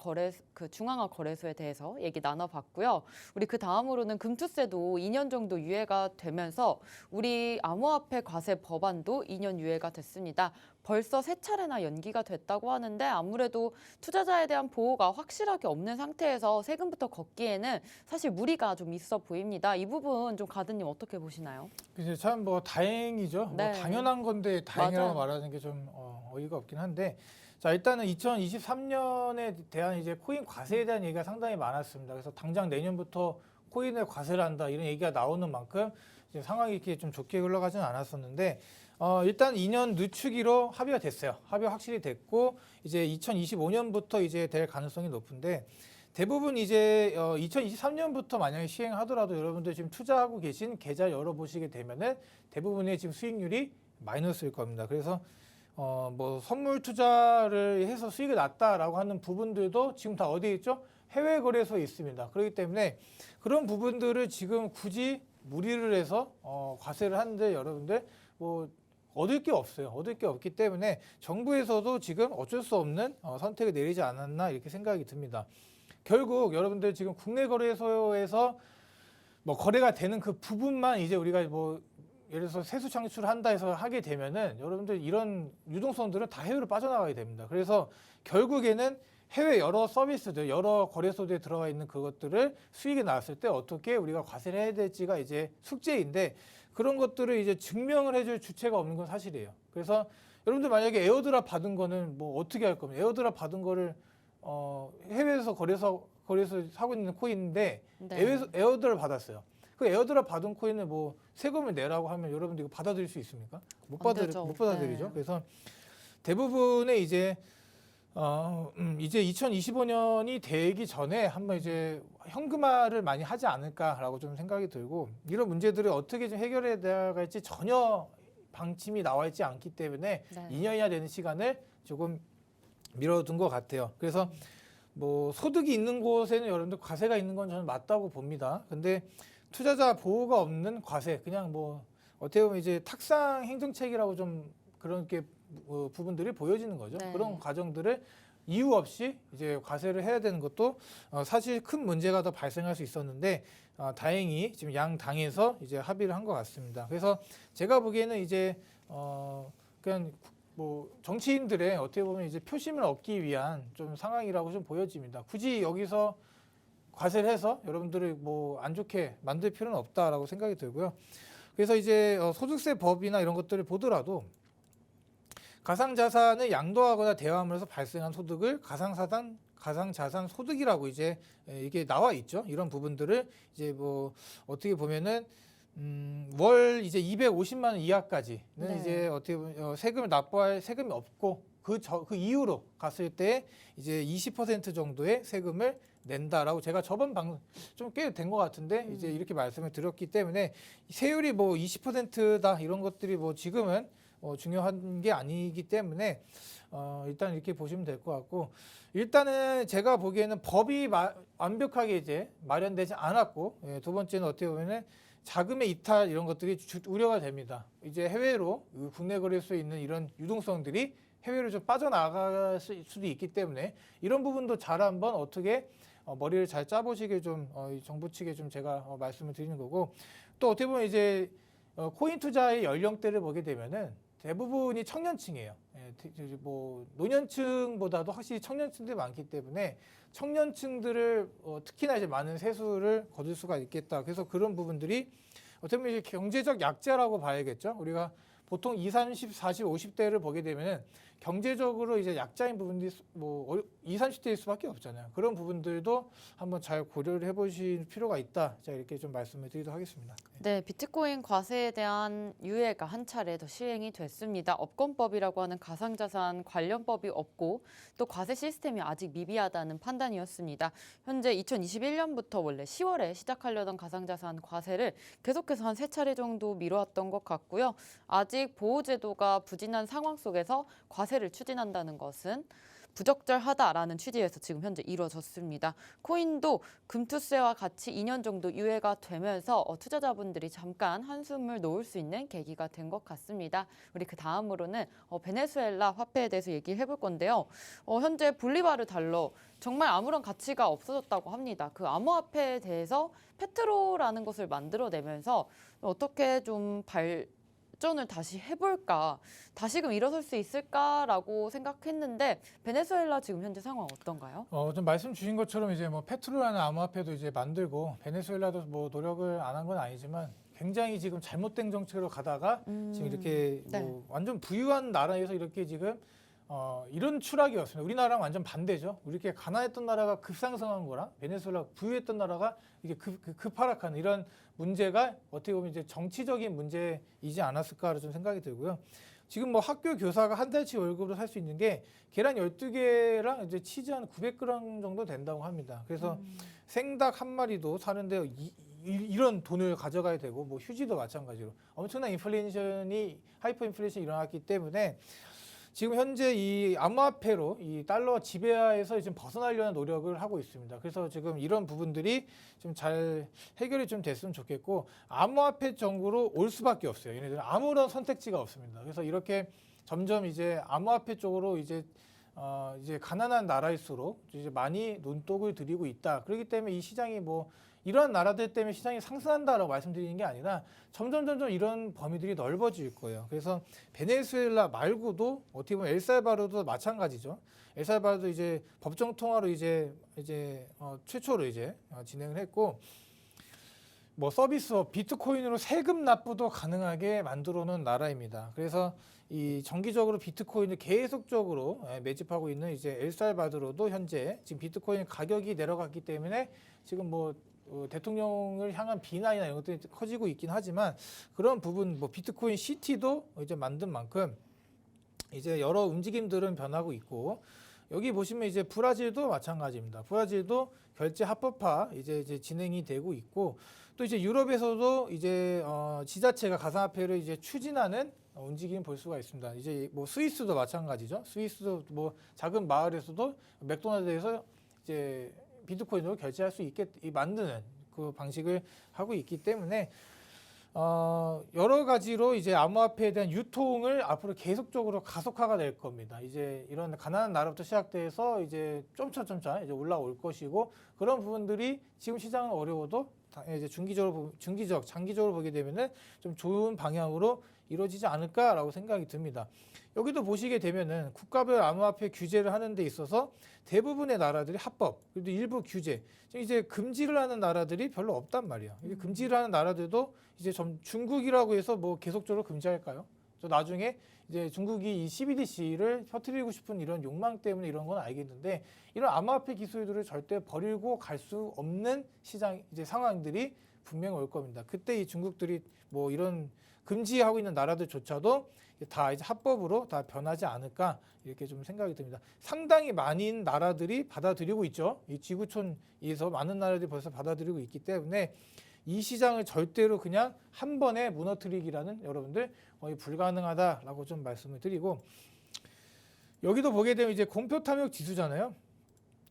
중앙화 거래소에 대해서 얘기 나눠봤고요. 우리 그 다음으로는 금투세도 2년 정도 유예가 되면서 우리 암호화폐 과세 법안도 2년 유예가 됐습니다. 벌써 3차례나 연기가 됐다고 하는데 아무래도 투자자에 대한 보호가 확실하게 없는 상태에서 세금부터 걷기에는 사실 무리가 좀 있어 보입니다. 이 부분 좀 가드님 어떻게 보시나요? 그래서 참 뭐 다행이죠. 네. 뭐 당연한 건데 다행이라고 맞아요. 말하는 게 좀 어이가 없긴 한데, 자 일단은 2023년에 대한 이제 코인 과세에 대한 얘기가 상당히 많았습니다. 그래서 당장 내년부터 코인을 과세를 한다 이런 얘기가 나오는 만큼 이제 상황이 이렇게 좀 좋게 흘러가지는 않았었는데, 일단 2년 늦추기로 합의가 됐어요. 합의가 확실히 됐고 이제 2025년부터 이제 될 가능성이 높은데, 대부분 이제 2023년부터 만약에 시행하더라도 여러분들 지금 투자하고 계신 계좌 열어보시게 되면은 대부분의 지금 수익률이 마이너스일 겁니다. 그래서 뭐 선물 투자를 해서 수익이 났다라고 하는 부분들도 지금 다 어디에 있죠? 해외 거래소에 있습니다. 그렇기 때문에 그런 부분들을 지금 굳이 무리를 해서 과세를 하는데 여러분들 뭐 얻을 게 없어요. 얻을 게 없기 때문에 정부에서도 지금 어쩔 수 없는 선택을 내리지 않았나 이렇게 생각이 듭니다. 결국 여러분들 지금 국내 거래소에서 뭐 거래가 되는 그 부분만 이제 우리가 뭐 예를 들어서 세수 창출을 한다 해서 하게 되면은 여러분들 이런 유동성들은 다 해외로 빠져나가게 됩니다. 그래서 결국에는 해외 여러 서비스들, 여러 거래소들에 들어가 있는 그것들을 수익이 나왔을 때 어떻게 우리가 과세를 해야 될지가 이제 숙제인데, 그런 것들을 이제 증명을 해줄 주체가 없는 건 사실이에요. 그래서 여러분들 만약에 에어드랍 받은 거는 뭐 어떻게 할 겁니까? 에어드랍 받은 거를 해외에서 거래소 사고 있는 코인인데 네. 에어드랍 받았어요. 그 에어드랍 받은 코인을 뭐 세금을 내라고 하면 여러분들 이거 받아들일 수 있습니까? 못 받아들이죠. 네. 그래서 대부분의 이제 2025년이 되기 전에 한번 이제 현금화를 많이 하지 않을까라고 좀 생각이 들고, 이런 문제들을 어떻게 좀 해결해 나갈지 전혀 방침이 나와 있지 않기 때문에 네. 2년이나 되는 시간을 조금 미뤄둔 것 같아요. 그래서 뭐 소득이 있는 곳에는 여러분들 과세가 있는 건 저는 맞다고 봅니다. 근데 투자자 보호가 없는 과세, 그냥 뭐 어떻게 보면 이제 탁상 행정책이라고 좀 그런 게 부분들이 보여지는 거죠. 네. 그런 과정들을 이유 없이 이제 과세를 해야 되는 것도 사실 큰 문제가 더 발생할 수 있었는데 다행히 지금 양 당에서 이제 합의를 한 것 같습니다. 그래서 제가 보기에는 이제 그냥 뭐 정치인들의 어떻게 보면 이제 표심을 얻기 위한 좀 상황이라고 좀 보여집니다. 굳이 여기서 과세를 해서 여러분들을 뭐 안 좋게 만들 필요는 없다라고 생각이 들고요. 그래서 이제 소득세 법이나 이런 것들을 보더라도 가상자산을 양도하거나 대환하면서 발생한 소득을 가상자산 소득이라고 이제 이게 나와 있죠. 이런 부분들을 이제 뭐 어떻게 보면은 월 이제 250만 원 이하까지는 네. 이제 어떻게 보면 세금을 납부할 세금이 없고 그 이후로 갔을 때 이제 20% 정도의 세금을 낸다라고 제가 저번 방송 좀 꽤 된 것 같은데 이제 이렇게 말씀을 드렸기 때문에 세율이 뭐 20%다 이런 것들이 뭐 지금은 중요한 게 아니기 때문에 일단 이렇게 보시면 될 것 같고, 일단은 제가 보기에는 법이 완벽하게 이제 마련되지 않았고, 두 번째는 어떻게 보면은 자금의 이탈 이런 것들이 우려가 됩니다. 이제 해외로 국내 거래할 수 있는 이런 유동성들이 해외로 좀 빠져나갈 수도 있기 때문에 이런 부분도 잘 한번 어떻게 머리를 잘 짜보시길 좀 정부 측에 좀 제가 말씀을 드리는 거고, 또 어떻게 보면 이제 코인 투자의 연령대를 보게 되면은 대부분이 청년층이에요. 뭐 노년층보다도 확실히 청년층들이 많기 때문에 청년층들을 특히나 이제 많은 세수를 거둘 수가 있겠다. 그래서 그런 부분들이 어떻게 보면 이제 경제적 약자라고 봐야겠죠. 우리가 보통 20, 30, 40, 50대를 보게 되면은 경제적으로 이제 약자인 부분들이 뭐 20, 30대일 수밖에 없잖아요. 그런 부분들도 한번 잘 고려를 해보실 필요가 있다. 자, 이렇게 좀 말씀을 드리도록 하겠습니다. 네, 비트코인 과세에 대한 유예가 한 차례 더 시행이 됐습니다. 업권법이라고 하는 가상자산 관련법이 없고 또 과세 시스템이 아직 미비하다는 판단이었습니다. 현재 2021년부터 원래 10월에 시작하려던 가상자산 과세를 계속해서 한 3차례 정도 미뤄왔던 것 같고요. 아직 보호제도가 부진한 상황 속에서 과세를 추진한다는 것은 부적절하다라는 취지에서 지금 현재 이루어졌습니다. 코인도 금투세와 같이 2년 정도 유예가 되면서 투자자분들이 잠깐 한숨을 놓을 수 있는 계기가 된 것 같습니다. 우리 그 다음으로는 베네수엘라 화폐에 대해서 얘기해 볼 건데요. 현재 볼리바르 달러 정말 아무런 가치가 없어졌다고 합니다. 그 암호화폐에 대해서 페트로라는 것을 만들어내면서 어떻게 좀 발전을 다시 해볼까, 다시금 일어설 수 있을까라고 생각했는데 베네수엘라 지금 현재 상황 어떤가요? 좀 말씀 주신 것처럼 이제 뭐 페트로라는 암호화폐도 이제 만들고 베네수엘라도 뭐 노력을 안 한 건 아니지만 굉장히 지금 잘못된 정책으로 가다가 지금 이렇게 네. 뭐 완전 부유한 나라에서 이렇게 지금 이런 추락이었습니다. 우리나라랑 완전 반대죠. 우리 이렇게 가난했던 나라가 급상승한 거랑 베네수엘라 부유했던 나라가 이게 급하락하는 이런 문제가 어떻게 보면 이제 정치적인 문제이지 않았을까로 좀 생각이 들고요. 지금 뭐 학교 교사가 한 달치 월급으로 살 수 있는 게 계란 12개랑 이제 치즈 한 900g 정도 된다고 합니다. 그래서 생닭 한 마리도 사는데 이런 돈을 가져가야 되고 뭐 휴지도 마찬가지로 엄청난 하이퍼 인플레이션이 일어났기 때문에 지금 현재 이 암호화폐로 이 달러 지배하에서 지금 벗어나려는 노력을 하고 있습니다. 그래서 지금 이런 부분들이 좀 잘 해결이 좀 됐으면 좋겠고, 암호화폐 정도로 올 수밖에 없어요. 얘네들은 아무런 선택지가 없습니다. 그래서 이렇게 점점 이제 암호화폐 쪽으로 이제 가난한 나라일수록 이제 많이 눈독을 들이고 있다. 그렇기 때문에 이 시장이 뭐 이런 나라들 때문에 시장이 상승한다라고 말씀드리는 게 아니라 점점 이런 범위들이 넓어질 거예요. 그래서 베네수엘라 말고도 어떻게 보면 엘살바도르도 마찬가지죠. 엘살바도르도 이제 법정 통화로 이제 최초로 이제 진행을 했고, 뭐 서비스업 비트코인으로 세금 납부도 가능하게 만들어 놓은 나라입니다. 그래서 이 정기적으로 비트코인을 계속적으로 매집하고 있는 이제 엘살바도르도 현재 지금 비트코인 가격이 내려갔기 때문에 지금 뭐 대통령을 향한 비난이나 이런 것들이 커지고 있긴 하지만 그런 부분 뭐 비트코인 시티도 이제 만든 만큼 이제 여러 움직임들은 변하고 있고 여기 보시면 이제 브라질도 마찬가지입니다. 브라질도 결제 합법화 이제 진행이 되고 있고 또 이제 유럽에서도 이제 지자체가 가상화폐를 이제 추진하는 움직임 볼 수가 있습니다. 이제 뭐 스위스도 마찬가지죠. 스위스도 뭐 작은 마을에서도 맥도날드에서 이제 비트코인으로 결제할 수 있게 만드는 그 방식을 하고 있기 때문에 여러 가지로 이제 암호화폐에 대한 유통을 앞으로 계속적으로 가속화가 될 겁니다. 이제 이런 가난한 나라부터 시작돼서 이제 점차 이제 올라올 것이고 그런 부분들이 지금 시장은 어려워도 이제 장기적으로 보게 되면은 좀 좋은 방향으로 이루어지지 않을까라고 생각이 듭니다. 여기도 보시게 되면은 국가별 암호화폐 규제를 하는 데 있어서 대부분의 나라들이 합법, 그래도 일부 규제, 이제 금지를 하는 나라들이 별로 없단 말이에요. 이게 금지를 하는 나라들도 이제 중국이라고 해서 뭐 계속적으로 금지할까요? 저 나중에 이제 중국이 이 CBDC를 퍼뜨리고 싶은 이런 욕망 때문에 이런 건 알겠는데 이런 암호화폐 기술들을 절대 버리고 갈 수 없는 시장 이제 상황들이 분명히 올 겁니다. 그때 이 중국들이 뭐 이런 금지하고 있는 나라들조차도 다 이제 합법으로 다 변하지 않을까 이렇게 좀 생각이 듭니다. 상당히 많은 나라들이 받아들이고 있죠. 이 지구촌에서 많은 나라들이 벌써 받아들이고 있기 때문에 이 시장을 절대로 그냥 한 번에 무너뜨리기라는 여러분들 거의 불가능하다라고 좀 말씀을 드리고 여기도 보게 되면 이제 공표 탐욕 지수잖아요.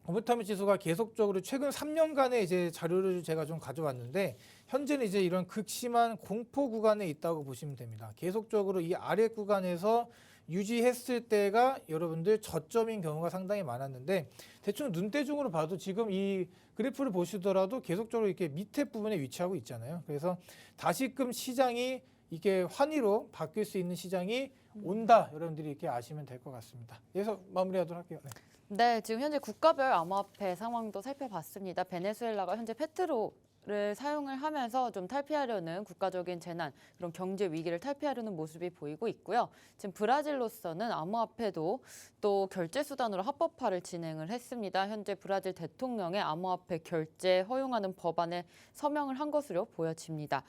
공표 탐욕 지수가 계속적으로 최근 3년간의 이제 자료를 제가 좀 가져왔는데 현재는 이제 이런 극심한 공포 구간에 있다고 보시면 됩니다. 계속적으로 이 아래 구간에서 유지했을 때가 여러분들 저점인 경우가 상당히 많았는데 대충 눈대중으로 봐도 지금 이 그래프를 보시더라도 계속적으로 이렇게 밑에 부분에 위치하고 있잖아요. 그래서 다시금 시장이 이게 환희로 바뀔 수 있는 시장이 온다. 여러분들이 이렇게 아시면 될 것 같습니다. 그래서 마무리하도록 할게요. 네. 네, 지금 현재 국가별 암호화폐 상황도 살펴봤습니다. 베네수엘라가 현재 페트로를 사용을 하면서 좀 탈피하려는 국가적인 재난, 그런 경제 위기를 탈피하려는 모습이 보이고 있고요. 지금 브라질로서는 암호화폐도 또 결제 수단으로 합법화를 진행을 했습니다. 현재 브라질 대통령의 암호화폐 결제 허용하는 법안에 서명을 한 것으로 보여집니다.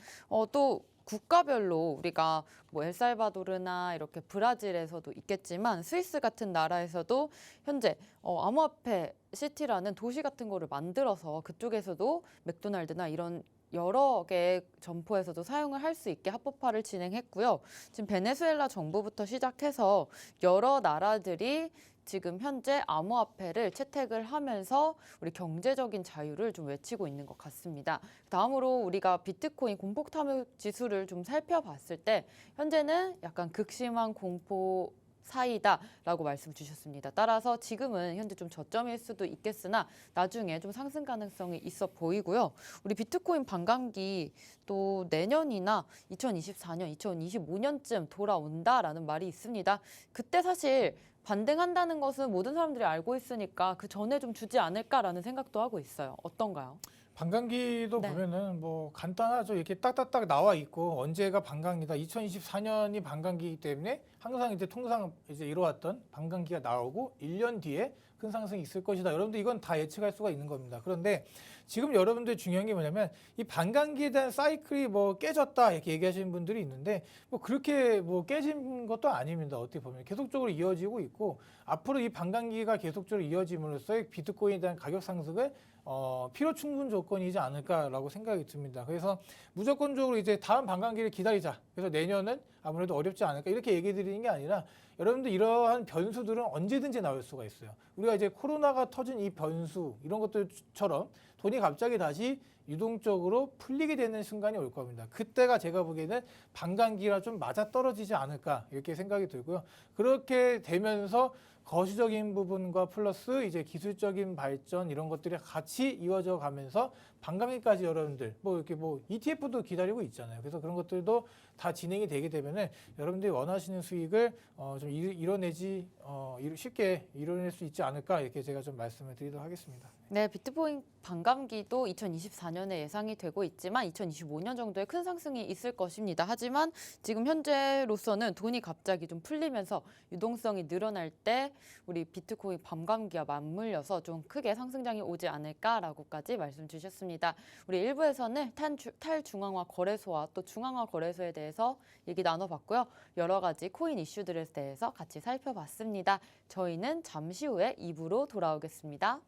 또 국가별로 우리가 뭐 엘살바도르나 이렇게 브라질에서도 있겠지만 스위스 같은 나라에서도 현재 암호화폐 시티라는 도시 같은 거를 만들어서 그쪽에서도 맥도날드나 이런 여러 개의 점포에서도 사용을 할 수 있게 합법화를 진행했고요. 지금 베네수엘라 정부부터 시작해서 여러 나라들이 지금 현재 암호화폐를 채택을 하면서 우리 경제적인 자유를 좀 외치고 있는 것 같습니다. 다음으로 우리가 비트코인 공포 탐욕 지수를 좀 살펴봤을 때 현재는 약간 극심한 공포 사이다라고 말씀 주셨습니다. 따라서 지금은 현재 좀 저점일 수도 있겠으나 나중에 좀 상승 가능성이 있어 보이고요. 우리 비트코인 반감기 또 내년이나 2024년, 2025년쯤 돌아온다라는 말이 있습니다. 그때 사실 반등한다는 것은 모든 사람들이 알고 있으니까 그 전에 좀 주지 않을까라는 생각도 하고 있어요. 어떤가요? 반감기도 네. 보면은 뭐 간단하죠. 이렇게 딱딱딱 나와 있고 언제가 반감기다. 2024년이 반감기이기 때문에 항상 이제 통상 이제 이뤄왔던 반감기가 나오고 1년 뒤에 큰 상승이 있을 것이다. 여러분들 이건 다 예측할 수가 있는 겁니다. 그런데 지금 여러분들 중요한 게 뭐냐면 이 반감기에 대한 사이클이 뭐 깨졌다 이렇게 얘기하시는 분들이 있는데 뭐 그렇게 뭐 깨진 것도 아닙니다. 어떻게 보면 계속적으로 이어지고 있고 앞으로 이 반감기가 계속적으로 이어짐으로써 비트코인에 대한 가격 상승을 필요 충분 조건이지 않을까라고 생각이 듭니다. 그래서 무조건적으로 이제 다음 반감기를 기다리자. 그래서 내년은 아무래도 어렵지 않을까 이렇게 얘기 드리는 게 아니라 여러분들 이러한 변수들은 언제든지 나올 수가 있어요. 우리가 이제 코로나가 터진 이 변수 이런 것들처럼 돈이 갑자기 다시 유동적으로 풀리게 되는 순간이 올 겁니다. 그때가 제가 보기에는 반감기라 좀 맞아떨어지지 않을까 이렇게 생각이 들고요. 그렇게 되면서 거시적인 부분과 플러스 이제 기술적인 발전 이런 것들이 같이 이어져 가면서 반감기까지 여러분들 뭐 이렇게 뭐 ETF도 기다리고 있잖아요. 그래서 그런 것들도 다 진행이 되게 되면은 여러분들이 원하시는 수익을 좀 쉽게 이뤄낼 수 있지 않을까 이렇게 제가 좀 말씀을 드리도록 하겠습니다. 네, 비트코인 반감기도 2024년에 예상이 되고 있지만 2025년 정도에 큰 상승이 있을 것입니다. 하지만 지금 현재로서는 돈이 갑자기 좀 풀리면서 유동성이 늘어날 때 우리 비트코인 반감기와 맞물려서 좀 크게 상승장이 오지 않을까라고까지 말씀 주셨습니다. 우리 1부에서는 탈중앙화 거래소와 또 중앙화 거래소에 대해서 얘기 나눠봤고요. 여러 가지 코인 이슈들에 대해서 같이 살펴봤습니다. 저희는 잠시 후에 2부로 돌아오겠습니다.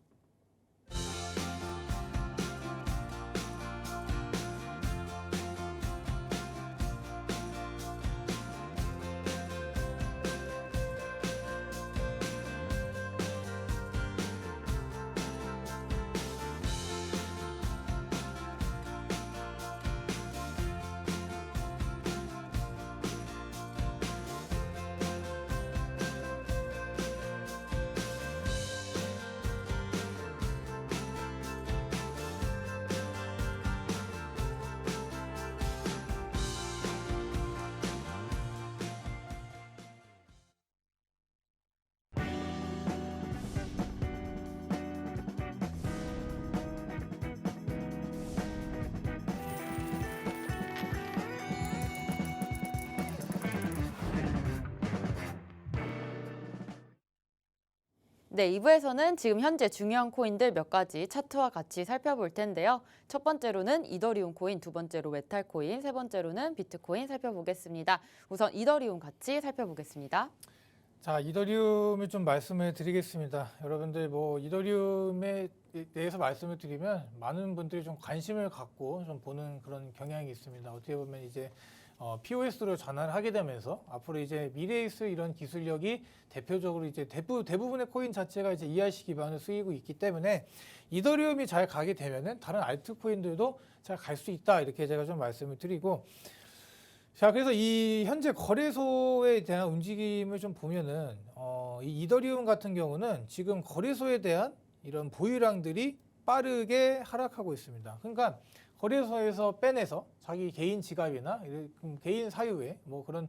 네, 2부에서는 지금 현재 중요한 코인들 몇 가지 차트와 같이 살펴볼 텐데요. 첫 번째로는 이더리움 코인, 두 번째로 메탈 코인, 세 번째로는 비트코인 살펴보겠습니다. 우선 이더리움 같이 살펴보겠습니다. 자, 이더리움을 좀 말씀을 드리겠습니다. 여러분들 뭐 이더리움에 대해서 말씀을 드리면 많은 분들이 좀 관심을 갖고 좀 보는 그런 경향이 있습니다. 어떻게 보면 이제 POS로 전환을 하게 되면서 앞으로 이제 미래에 있을 이런 기술력이 대표적으로 이제 대부분의 코인 자체가 이제 ERC 기반으로 쓰이고 있기 때문에 이더리움이 잘 가게 되면은 다른 알트 코인들도 잘 갈 수 있다, 이렇게 제가 좀 말씀을 드리고, 자, 그래서 이 현재 거래소에 대한 움직임을 좀 보면은 이 이더리움 같은 경우는 지금 거래소에 대한 이런 보유량들이 빠르게 하락하고 있습니다. 그러니까 거래소에서 빼내서 자기 개인 지갑이나 개인 사유에 뭐 그런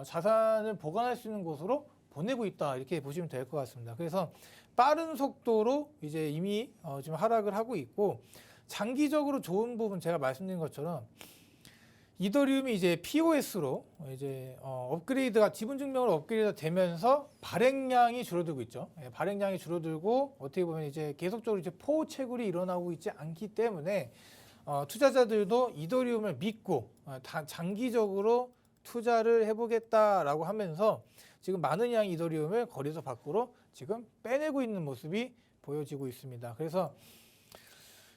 자산을 보관할 수 있는 곳으로 보내고 있다, 이렇게 보시면 될 것 같습니다. 그래서 빠른 속도로 이제 이미 지금 하락을 하고 있고, 장기적으로 좋은 부분, 제가 말씀드린 것처럼 이더리움이 이제 POS로 이제 업그레이드가, 지분 증명으로 업그레이드가 되면서 발행량이 줄어들고 있죠. 예, 발행량이 줄어들고 어떻게 보면 이제 계속적으로 이제 포 채굴이 일어나고 있지 않기 때문에 투자자들도 이더리움을 믿고 장기적으로 투자를 해보겠다라고 하면서 지금 많은 양의 이더리움을 거래소 밖으로 지금 빼내고 있는 모습이 보여지고 있습니다. 그래서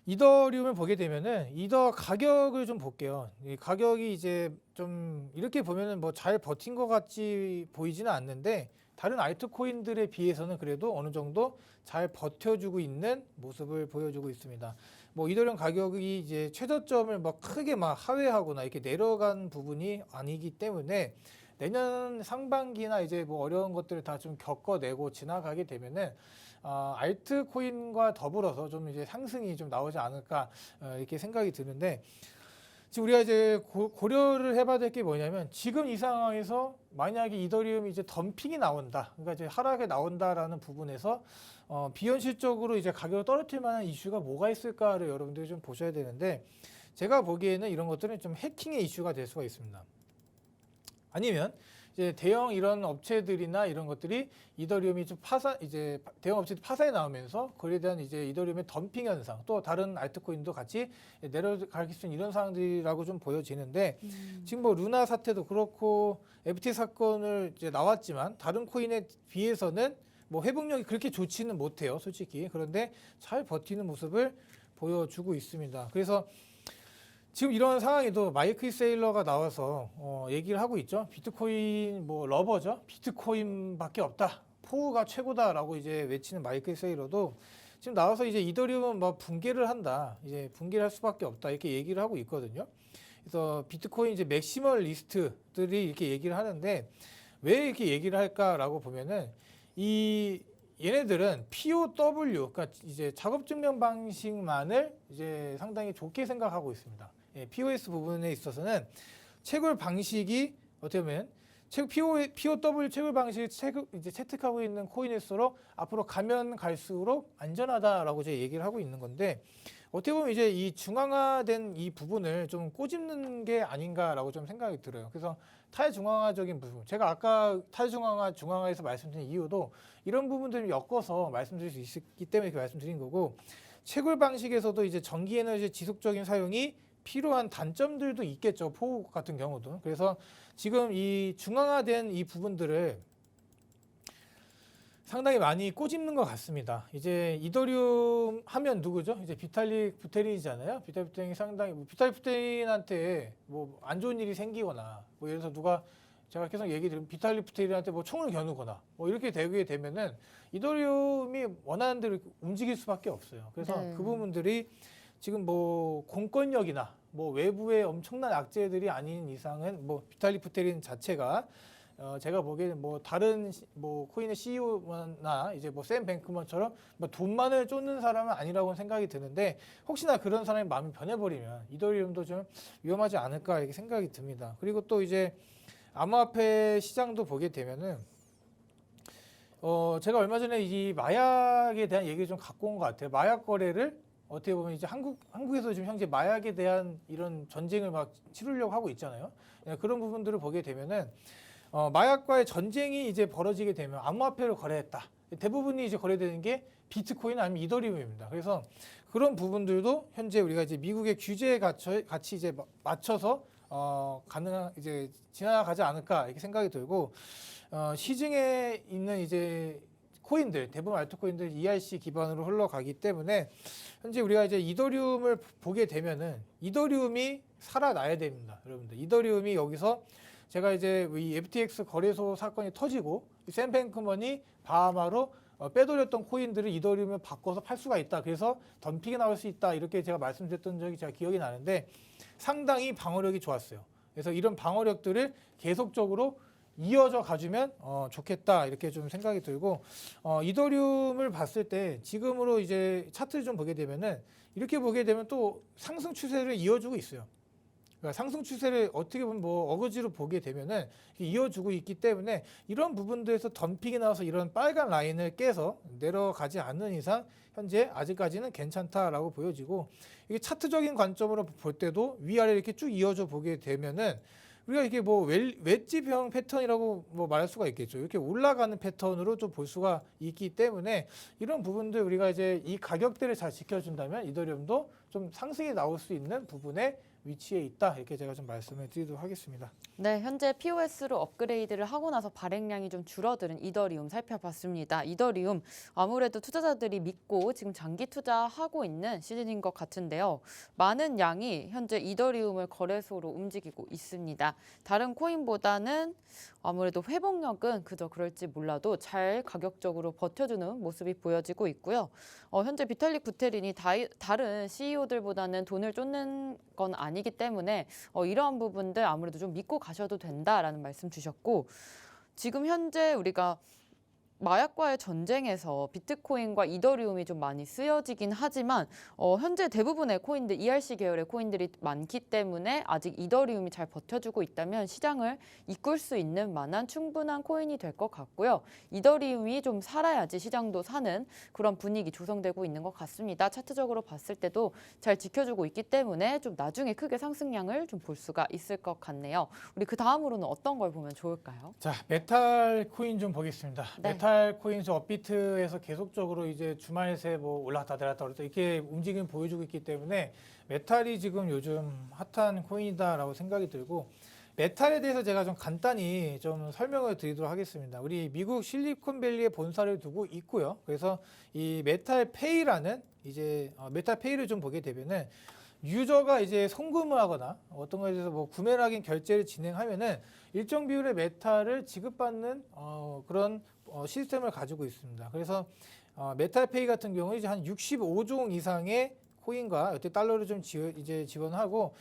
이더리움을 보게 되면은 이더 가격을 좀 볼게요. 이 가격이 이제 좀 이렇게 보면은 뭐 잘 버틴 것 같이 보이지는 않는데, 다른 알트코인들에 비해서는 그래도 어느 정도 잘 버텨주고 있는 모습을 보여주고 있습니다. 뭐 이더리움 가격이 이제 최저점을 막 크게 막 하회하거나 이렇게 내려간 부분이 아니기 때문에 내년 상반기나 이제 뭐 어려운 것들을 다 좀 겪어내고 지나가게 되면은 알트코인과 더불어서 좀 이제 상승이 좀 나오지 않을까, 이렇게 생각이 드는데, 지금 우리가 이제 고려를 해봐야 될 게 뭐냐면, 지금 이 상황에서 만약에 이더리움이 이제 덤핑이 나온다, 그러니까 이제 하락에 나온다라는 부분에서 비현실적으로 이제 가격을 떨어뜨릴 만한 이슈가 뭐가 있을까를 여러분들이 좀 보셔야 되는데, 제가 보기에는 이런 것들은 좀 해킹의 이슈가 될 수가 있습니다. 아니면 이제 대형 이런 업체들이나 이런 것들이 이더리움이 좀 이제 대형 업체들 파산이 나오면서 그에 대한 이제 이더리움의 덤핑 현상, 또 다른 알트코인도 같이 내려갈 수 있는 이런 상황들이라고 좀 보여지는데, 지금 뭐 루나 사태도 그렇고 FT 사건을 이제 나왔지만 다른 코인에 비해서는 뭐 회복력이 그렇게 좋지는 못해요, 솔직히. 그런데 잘 버티는 모습을 보여주고 있습니다. 그래서 지금 이런 상황에도 마이클 세일러가 나와서 얘기를 하고 있죠. 비트코인 뭐 러버죠. 비트코인밖에 없다, 포우가 최고다라고 이제 외치는 마이클 세일러도 지금 나와서 이제 이더리움은 뭐 붕괴를 한다, 이제 붕괴를 할 수밖에 없다, 이렇게 얘기를 하고 있거든요. 그래서 비트코인 이제 맥시멀 리스트들이 이렇게 얘기를 하는데, 왜 이렇게 얘기를 할까라고 보면은 얘네들은 POW, 그러니까 이제 작업 증명 방식만을 이제 상당히 좋게 생각하고 있습니다. 예, POS 부분에 있어서는 채굴 방식이 어떻게 보면 POW 채굴 방식을 이제 채택하고 있는 코인일수록 앞으로 가면 갈수록 안전하다라고 제가 얘기를 하고 있는 건데 어떻게 보면 이제 이 중앙화된 이 부분을 좀 꼬집는 게 아닌가라고 좀 생각이 들어요. 그래서 탈중앙화적인 부분, 제가 아까 중앙화에서 말씀드린 이유도 이런 부분들을 엮어서 말씀드릴 수 있기 때문에 이렇게 말씀드린 거고 채굴 방식에서도 이제 전기 에너지 지속적인 사용이 필요한 단점들도 있겠죠. 포 같은 경우도. 그래서 지금 이 중앙화된 이 부분들을 상당히 많이 꼬집는 것 같습니다. 이제 이더리움 하면 누구죠? 이제 비탈릭 부테린이잖아요. 비탈릭 부테린이 상당히 비탈릭 부테린한테 뭐 안 좋은 일이 생기거나 뭐 예를 들어서 누가 제가 계속 얘기 드리면 비탈릭 부테린한테 뭐 총을 겨누거나 뭐 이렇게 되게 되면은 이더리움이 원하는 대로 움직일 수밖에 없어요. 그래서 네. 그 부분들이 지금 뭐 공권력이나 뭐 외부의 엄청난 악재들이 아닌 이상은 뭐 비탈릭 부테린 자체가 제가 보기에는 뭐 다른 뭐 코인의 CEO나 이제 뭐 샘 뱅크먼처럼 뭐 돈만을 쫓는 사람은 아니라고 생각이 드는데 혹시나 그런 사람이 마음이 변해버리면 이더리움도 좀 위험하지 않을까 이렇게 생각이 듭니다. 그리고 또 이제 암호화폐 시장도 보게 되면은 제가 얼마 전에 이 마약에 대한 얘기를 좀 갖고 온 것 같아요. 마약 거래를 어떻게 보면 이제 한국에서 지금 현재 마약에 대한 이런 전쟁을 막 치르려고 하고 있잖아요. 그런 부분들을 보게 되면은 마약과의 전쟁이 이제 벌어지게 되면 암호화폐를 거래했다. 대부분이 이제 거래되는 게 비트코인 아니면 이더리움입니다. 그래서 그런 부분들도 현재 우리가 이제 미국의 규제에 같이 이제 맞춰서 가능한 이제 지나가지 않을까 이렇게 생각이 들고 시중에 있는 이제 코인들 대부분 알트코인들 ERC 기반으로 흘러가기 때문에 현재 우리가 이제 이더리움을 보게 되면은 이더리움이 살아나야 됩니다, 여러분들. 이더리움이 여기서 제가 이제 이 FTX 거래소 사건이 터지고 샘 뱅크먼이 바하마로 빼돌렸던 코인들을 이더리움에 바꿔서 팔 수가 있다. 그래서 덤핑이 나올 수 있다. 이렇게 제가 말씀드렸던 적이 제가 기억이 나는데 상당히 방어력이 좋았어요. 그래서 이런 방어력들을 계속적으로 이어져 가주면 좋겠다 이렇게 좀 생각이 들고 이더리움을 봤을 때 지금으로 이제 차트를 좀 보게 되면은 이렇게 보게 되면 또 상승 추세를 이어주고 있어요. 그러니까 상승 추세를 어떻게 보면 뭐 어거지로 보게 되면은 이어주고 있기 때문에 이런 부분들에서 덤핑이 나와서 이런 빨간 라인을 깨서 내려가지 않는 이상 현재 아직까지는 괜찮다라고 보여지고 이게 차트적인 관점으로 볼 때도 위아래 이렇게 쭉 이어져 보게 되면은 우리가 이게 뭐 웨지형 패턴이라고 뭐 말할 수가 있겠죠. 이렇게 올라가는 패턴으로 좀 볼 수가 있기 때문에 이런 부분들 우리가 이제 이 가격대를 잘 지켜준다면 이더리움도 좀 상승이 나올 수 있는 부분에 위치에 있다 이렇게 제가 좀 말씀을 드리도록 하겠습니다. 네, 현재 POS로 업그레이드를 하고 나서 발행량이 좀 줄어드는 이더리움 살펴봤습니다. 이더리움 아무래도 투자자들이 믿고 지금 장기 투자하고 있는 시즌인 것 같은데요. 많은 양이 현재 이더리움을 거래소로 움직이고 있습니다. 다른 코인보다는 아무래도 회복력은 그저 그럴지 몰라도 잘 가격적으로 버텨주는 모습이 보여지고 있고요. 현재 비탈릭 부테린이 다른 CEO들보다는 돈을 쫓는 건 아니기 때문에 이러한 부분들 아무래도 좀 믿고 가셔도 된다라는 말씀 주셨고 지금 현재 우리가 마약과의 전쟁에서 비트코인과 이더리움이 좀 많이 쓰여지긴 하지만 현재 대부분의 코인들, ERC 계열의 코인들이 많기 때문에 아직 이더리움이 잘 버텨주고 있다면 시장을 이끌 수 있는 만한 충분한 코인이 될 것 같고요. 이더리움이 좀 살아야지 시장도 사는 그런 분위기 조성되고 있는 것 같습니다. 차트적으로 봤을 때도 잘 지켜주고 있기 때문에 좀 나중에 크게 상승량을 좀 볼 수가 있을 것 같네요. 우리 그 다음으로는 어떤 걸 보면 좋을까요? 자, 메탈 코인 좀 보겠습니다. 네. 메탈 코인 업비트에서 계속적으로 이제 주말 새 뭐 올랐다 내렸다 이렇게 움직임 보여주고 있기 때문에 메탈이 지금 요즘 핫한 코인이다라고 생각이 들고 메탈에 대해서 제가 좀 간단히 좀 설명을 드리도록 하겠습니다. 우리 미국 실리콘밸리에 본사를 두고 있고요. 그래서 이 메탈페이라는 이제 메탈페이를 좀 보게 되면은 유저가 이제 송금을 하거나 어떤 거에 대해서 뭐 구매를 하긴 결제를 진행하면은 일정 비율의 메탈을 지급받는 그런 시스템을 가지고 있습니다. 그래서 메탈페이 같은 경우 이제 한 65종 이상의 코인과 여태 달러를 좀 이제 지원하고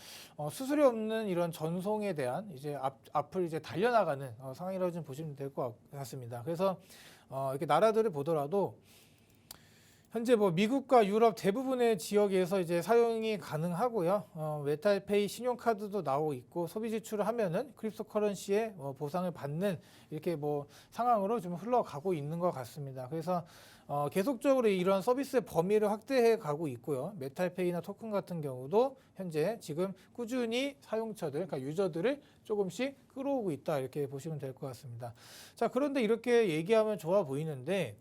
수수료 없는 이런 전송에 대한 이제 앞을 이제 달려나가는 상황이라고 좀 보시면 될 것 같습니다. 그래서 이렇게 나라들을 보더라도 현재 뭐 미국과 유럽 대부분의 지역에서 이제 사용이 가능하고요. 메탈페이 신용카드도 나오고 있고 소비 지출을 하면은 크립토커런시의 보상을 받는 이렇게 뭐 상황으로 좀 흘러가고 있는 것 같습니다. 그래서 계속적으로 이런 서비스의 범위를 확대해 가고 있고요. 메탈페이나 토큰 같은 경우도 현재 지금 꾸준히 사용처들, 그러니까 유저들을 조금씩 끌어오고 있다 이렇게 보시면 될 것 같습니다. 자, 그런데 이렇게 얘기하면 좋아 보이는데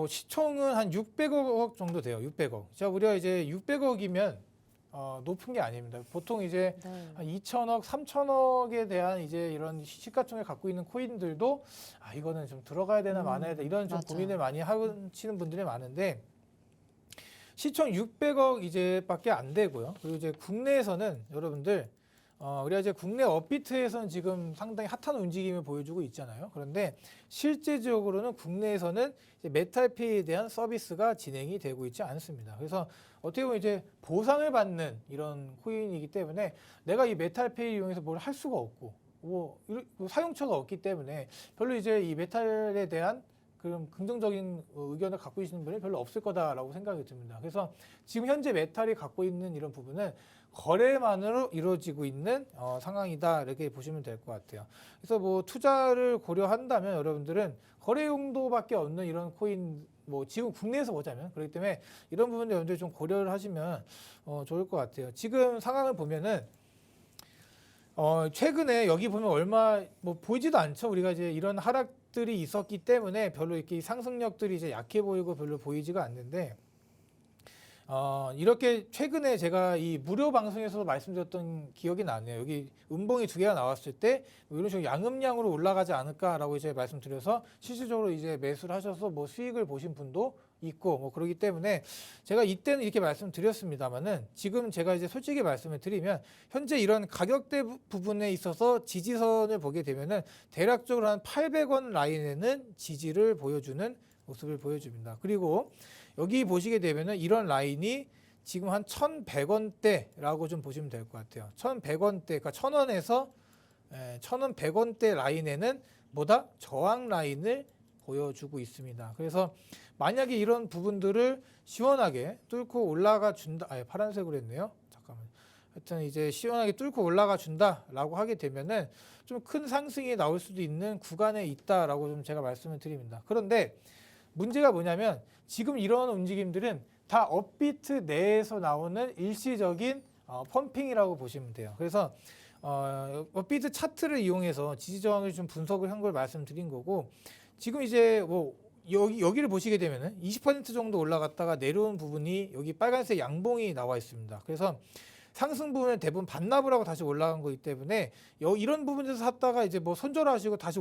시총은 한 600억 정도 돼요. 600억. 자, 우리가 이제 600억이면 높은 게 아닙니다. 보통 이제 한 2천억, 3천억에 대한 이제 이런 시가총액 갖고 있는 코인들도 이거는 좀 들어가야 되나 말아야 되나 이런 좀 맞아요. 고민을 많이 하시는 분들이 많은데 시총 600억 이제밖에 안 되고요. 그리고 이제 국내에서는 여러분들 우리가 이제 국내 업비트에서는 지금 상당히 핫한 움직임을 보여주고 있잖아요. 그런데 실제적으로는 국내에서는 이제 메탈페이에 대한 서비스가 진행이 되고 있지 않습니다. 그래서 어떻게 보면 이제 보상을 받는 이런 코인이기 때문에 내가 이 메탈페이 이용해서 뭘 할 수가 없고 사용처가 없기 때문에 별로 이제 이 메탈에 대한 그런 긍정적인 의견을 갖고 계시는 분이 별로 없을 거다라고 생각이 듭니다. 그래서 지금 현재 메탈이 갖고 있는 이런 부분은 거래만으로 이루어지고 있는 상황이다 이렇게 보시면 될 것 같아요. 그래서 뭐 투자를 고려한다면 여러분들은 거래 용도밖에 없는 이런 코인 지금 국내에서 보자면 그렇기 때문에 이런 부분들 여러분들이 좀 고려를 하시면 좋을 것 같아요. 지금 상황을 보면은 최근에 여기 보면 얼마 보이지도 않죠. 우리가 이제 이런 하락들이 있었기 때문에 별로 이렇게 상승력들이 이제 약해 보이고 별로 보이지가 않는데 이렇게 최근에 제가 이 무료 방송에서도 말씀드렸던 기억이 나네요. 여기 음봉이 2개가 나왔을 때 이런 식으로 양음량으로 올라가지 않을까라고 이제 말씀드려서 실질적으로 이제 매수를 하셔서 수익을 보신 분도 있고 그러기 때문에 제가 이때는 이렇게 말씀드렸습니다만은 지금 제가 이제 솔직히 말씀을 드리면 현재 이런 가격대 부분에 있어서 지지선을 보게 되면은 대략적으로 한 800원 라인에는 지지를 보여주는 모습을 보여줍니다. 그리고 여기 보시게 되면은 이런 라인이 지금 한 1,100원대라고 좀 보시면 될 것 같아요. 1,100원대, 그러니까 1,000원에서 1,000원, 100원대 라인에는 저항 라인을 보여주고 있습니다. 그래서 만약에 이런 부분들을 시원하게 뚫고 올라가 준다. 파란색으로 했네요. 잠깐만. 하여튼 이제 시원하게 뚫고 올라가 준다라고 하게 되면은 좀 큰 상승이 나올 수도 있는 구간에 있다라고 좀 제가 말씀을 드립니다. 그런데 문제가 뭐냐면 지금 이런 움직임들은 다 업비트 내에서 나오는 일시적인 펌핑이라고 보시면 돼요. 그래서 업비트 차트를 이용해서 지지 저항을 좀 분석을 한 걸 말씀드린 거고 지금 이제 여기를 보시게 되면은 20% 정도 올라갔다가 내려온 부분이 여기 빨간색 양봉이 나와 있습니다. 그래서 상승 부분은 대부분 반납을 하고 다시 올라간 거기 때문에 이런 부분에서 샀다가 이제 손절하시고 다시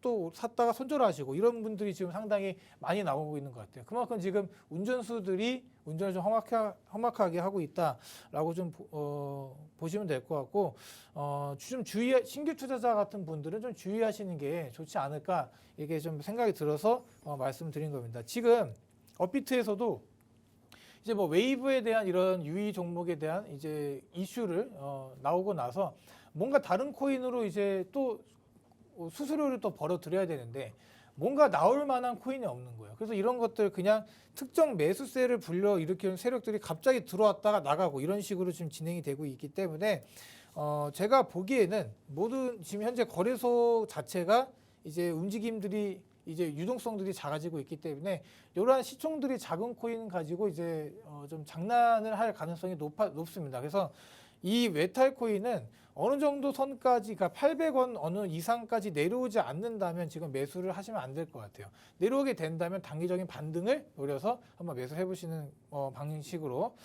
또 샀다가 손절하시고 이런 분들이 지금 상당히 많이 나오고 있는 것 같아요. 그만큼 지금 운전수들이 운전을 좀 험악하게 하고 있다라고 좀 보시면 될 것 같고 좀 신규 투자자 같은 분들은 좀 주의하시는 게 좋지 않을까 이렇게 좀 생각이 들어서 말씀드린 겁니다. 지금 업비트에서도 이제 웨이브에 대한 이런 유의 종목에 대한 이제 이슈를 나오고 나서 뭔가 다른 코인으로 이제 또 수수료를 또 벌어들여야 되는데 뭔가 나올 만한 코인이 없는 거예요. 그래서 이런 것들 그냥 특정 매수세를 불러일으키는 세력들이 갑자기 들어왔다가 나가고 이런 식으로 지금 진행이 되고 있기 때문에 제가 보기에는 모든 지금 현재 거래소 자체가 이제 움직임들이 이제 유동성들이 작아지고 있기 때문에 이러한 시총들이 작은 코인 가지고 이제 좀 장난을 할 가능성이 높습니다. 그래서 이 메탈 코인은 어느 정도 선까지, 그러니까 800원 어느 이상까지 내려오지 않는다면 지금 매수를 하시면 안 될 것 같아요. 내려오게 된다면 단기적인 반등을 노려서 한번 매수해 보시는 방식으로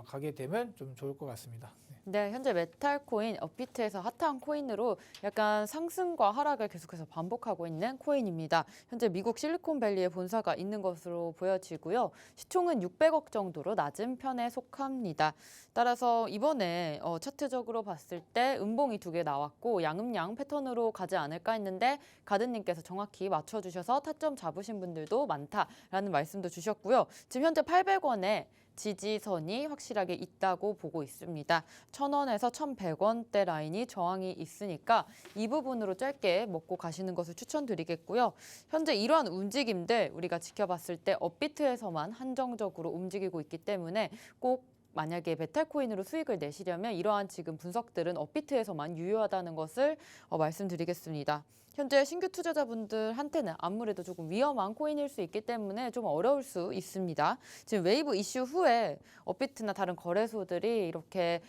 가게 되면 좀 좋을 것 같습니다. 네, 현재 메탈 코인, 업비트에서 핫한 코인으로 약간 상승과 하락을 계속해서 반복하고 있는 코인입니다. 현재 미국 실리콘밸리에 본사가 있는 것으로 보여지고요. 시총은 600억 정도로 낮은 편에 속합니다. 따라서 이번에 차트적으로 봤을 때 음봉이 2개 나왔고 양음양 패턴으로 가지 않을까 했는데 가든님께서 정확히 맞춰주셔서 타점 잡으신 분들도 많다라는 말씀도 주셨고요. 지금 현재 800원에 지지선이 확실하게 있다고 보고 있습니다. 1,000원에서 1,100원대 라인이 저항이 있으니까 이 부분으로 짧게 먹고 가시는 것을 추천드리겠고요. 현재 이러한 움직임들 우리가 지켜봤을 때 업비트에서만 한정적으로 움직이고 있기 때문에 꼭 만약에 메탈코인으로 수익을 내시려면 이러한 지금 분석들은 업비트에서만 유효하다는 것을 말씀드리겠습니다. 현재 신규 투자자분들한테는 아무래도 조금 위험한 코인일 수 있기 때문에 좀 어려울 수 있습니다. 지금 웨이브 이슈 후에 업비트나 다른 거래소들이 이렇게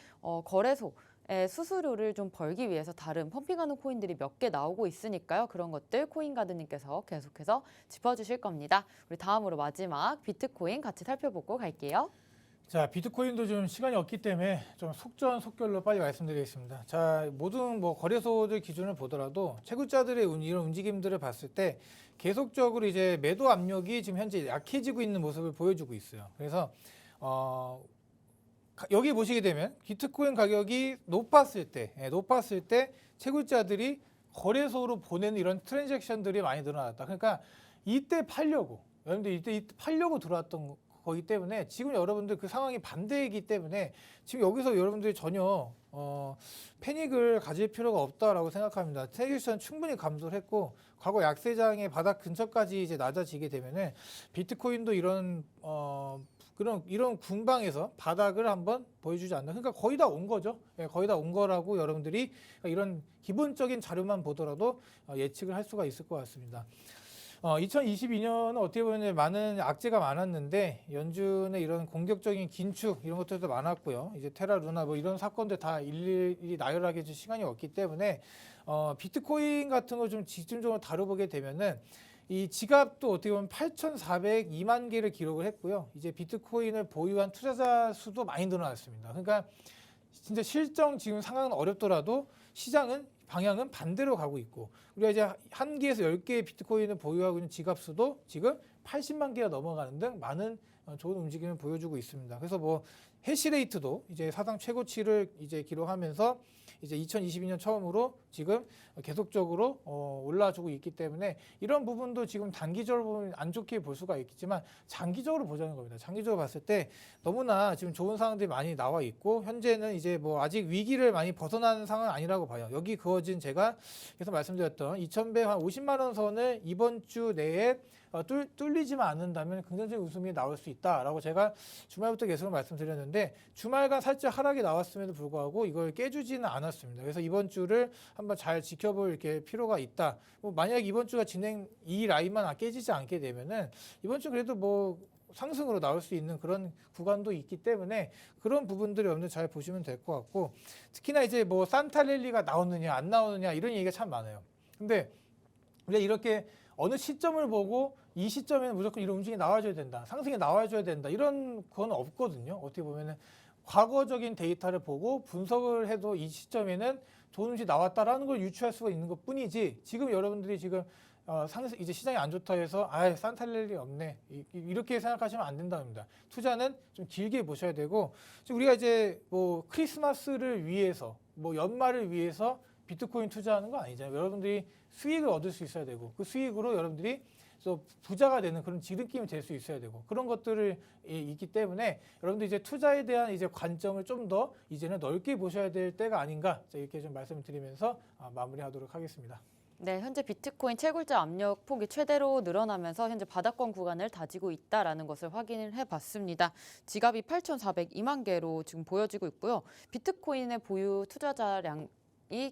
거래소의 수수료를 좀 벌기 위해서 다른 펌핑하는 코인들이 몇 개 나오고 있으니까요. 그런 것들 코인가드님께서 계속해서 짚어주실 겁니다. 우리 다음으로 마지막 비트코인 같이 살펴보고 갈게요. 자, 비트코인도 좀 시간이 없기 때문에 좀 속전속결로 빨리 말씀드리겠습니다. 자, 모든 거래소들 기준을 보더라도 채굴자들의 이런 움직임들을 봤을 때 계속적으로 이제 매도 압력이 지금 현재 약해지고 있는 모습을 보여주고 있어요. 그래서 여기 보시게 되면 비트코인 가격이 높았을 때 채굴자들이 거래소로 보내는 이런 트랜잭션들이 많이 늘어났다. 그러니까 이때 팔려고 여러분들 이때 팔려고 들어왔던 거기 때문에 지금 여러분들 그 상황이 반대이기 때문에 지금 여기서 여러분들이 전혀 패닉을 가질 필요가 없다라고 생각합니다. 트랜잭션 충분히 감소를 했고 과거 약세장의 바닥 근처까지 이제 낮아지게 되면은 비트코인도 이런 궁방에서 바닥을 한번 보여주지 않나. 그러니까 거의 다 온 거죠. 예, 거의 다 온 거라고 여러분들이 이런 기본적인 자료만 보더라도 예측을 할 수가 있을 것 같습니다. 2022년은 어떻게 보면 많은 악재가 많았는데 연준의 이런 공격적인 긴축 이런 것들도 많았고요. 이제 테라 루나 이런 사건들 다 일일이 나열하게 해줄 시간이 없기 때문에 비트코인 같은 거 좀 집중적으로 다뤄보게 되면은 이 지갑도 어떻게 보면 8,402만 개를 기록을 했고요. 이제 비트코인을 보유한 투자자 수도 많이 늘어났습니다. 그러니까 진짜 실정 지금 상황은 어렵더라도 시장은 방향은 반대로 가고 있고 우리가 이제 1개에서 10개의 비트코인을 보유하고 있는 지갑 수도 지금 80만 개가 넘어가는 등 많은 좋은 움직임을 보여주고 있습니다. 그래서 해시레이트도 이제 사상 최고치를 이제 기록하면서 이제 2022년 처음으로 지금 계속적으로 올라주고 있기 때문에 이런 부분도 지금 단기적으로 보면 안 좋게 볼 수가 있겠지만 장기적으로 보자는 겁니다. 장기적으로 봤을 때 너무나 지금 좋은 상황들이 많이 나와 있고 현재는 이제 아직 위기를 많이 벗어나는 상황은 아니라고 봐요. 여기 그어진 제가 계속 말씀드렸던 2,100 한 50만 원 선을 이번 주 내에 뚫리지만 않는다면 긍정적인 웃음이 나올 수 있다라고 제가 주말부터 계속 말씀드렸는데 주말간 살짝 하락이 나왔음에도 불구하고 이걸 깨주지는 않았습니다. 그래서 이번 주를 한번 잘 지켜볼 이렇게 필요가 있다. 만약 이번 주가 이 라인만 깨지지 않게 되면은 이번 주 그래도 상승으로 나올 수 있는 그런 구간도 있기 때문에 그런 부분들을 여러분들 잘 보시면 될 것 같고 특히나 이제 산타랠리가 나오느냐 안 나오느냐 이런 얘기가 참 많아요. 근데 우리가 이렇게 어느 시점을 보고 이 시점에는 무조건 이런 움직임이 나와줘야 된다. 상승이 나와줘야 된다. 이런 건 없거든요. 어떻게 보면은 과거적인 데이터를 보고 분석을 해도 이 시점에는 좋은 움직임이 나왔다라는 걸 유추할 수가 있는 것 뿐이지 지금 여러분들이 지금 이제 시장이 안 좋다 해서 산탈렐리 없네 이렇게 생각하시면 안 된답니다. 투자는 좀 길게 보셔야 되고 지금 우리가 이제 크리스마스를 위해서 연말을 위해서 비트코인 투자하는 거 아니잖아요. 여러분들이 수익을 얻을 수 있어야 되고 그 수익으로 여러분들이 또 부자가 되는 그런 지름길이 될 수 있어야 되고 그런 것들을 있기 때문에 여러분들 이제 투자에 대한 이제 관점을 좀 더 이제는 넓게 보셔야 될 때가 아닌가 이렇게 좀 말씀을 드리면서 마무리하도록 하겠습니다. 네, 현재 비트코인 채굴자 압력 폭이 최대로 늘어나면서 현재 바닥권 구간을 다지고 있다라는 것을 확인을 해봤습니다. 지갑이 8,402만 개로 지금 보여지고 있고요. 비트코인의 보유 투자자량이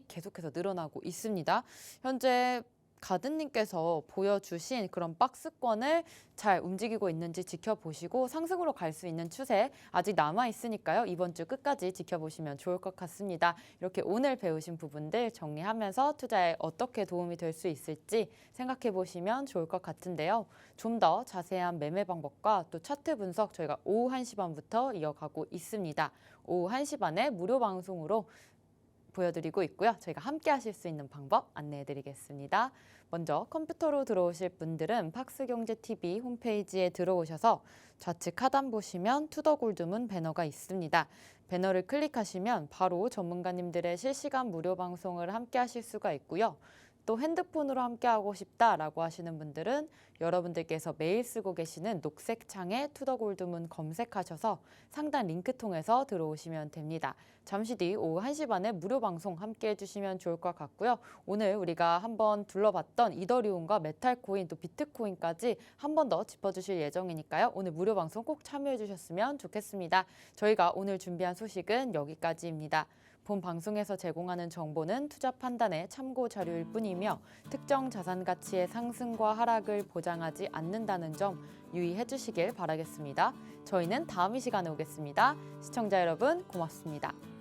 계속해서 늘어나고 있습니다. 현재 가든님께서 보여주신 그런 박스권을 잘 움직이고 있는지 지켜보시고 상승으로 갈 수 있는 추세 아직 남아있으니까요. 이번 주 끝까지 지켜보시면 좋을 것 같습니다. 이렇게 오늘 배우신 부분들 정리하면서 투자에 어떻게 도움이 될 수 있을지 생각해 보시면 좋을 것 같은데요. 좀 더 자세한 매매 방법과 또 차트 분석 저희가 오후 1시 반부터 이어가고 있습니다. 오후 1시 반에 무료 방송으로 보여드리고 있고요. 저희가 함께 하실 수 있는 방법 안내해드리겠습니다. 먼저 컴퓨터로 들어오실 분들은 팍스경제TV 홈페이지에 들어오셔서 좌측 하단 보시면 투더골드문 배너가 있습니다. 배너를 클릭하시면 바로 전문가님들의 실시간 무료 방송을 함께 하실 수가 있고요. 또 핸드폰으로 함께하고 싶다라고 하시는 분들은 여러분들께서 매일 쓰고 계시는 녹색 창에 투더골드문 검색하셔서 상단 링크 통해서 들어오시면 됩니다. 잠시 뒤 오후 1시 반에 무료 방송 함께 해주시면 좋을 것 같고요. 오늘 우리가 한번 둘러봤던 이더리움과 메탈코인 또 비트코인까지 한 번 더 짚어주실 예정이니까요. 오늘 무료 방송 꼭 참여해 주셨으면 좋겠습니다. 저희가 오늘 준비한 소식은 여기까지입니다. 본 방송에서 제공하는 정보는 투자 판단의 참고 자료일 뿐이며 특정 자산 가치의 상승과 하락을 보장하지 않는다는 점 유의해 주시길 바라겠습니다. 저희는 다음 이 시간에 오겠습니다. 시청자 여러분 고맙습니다.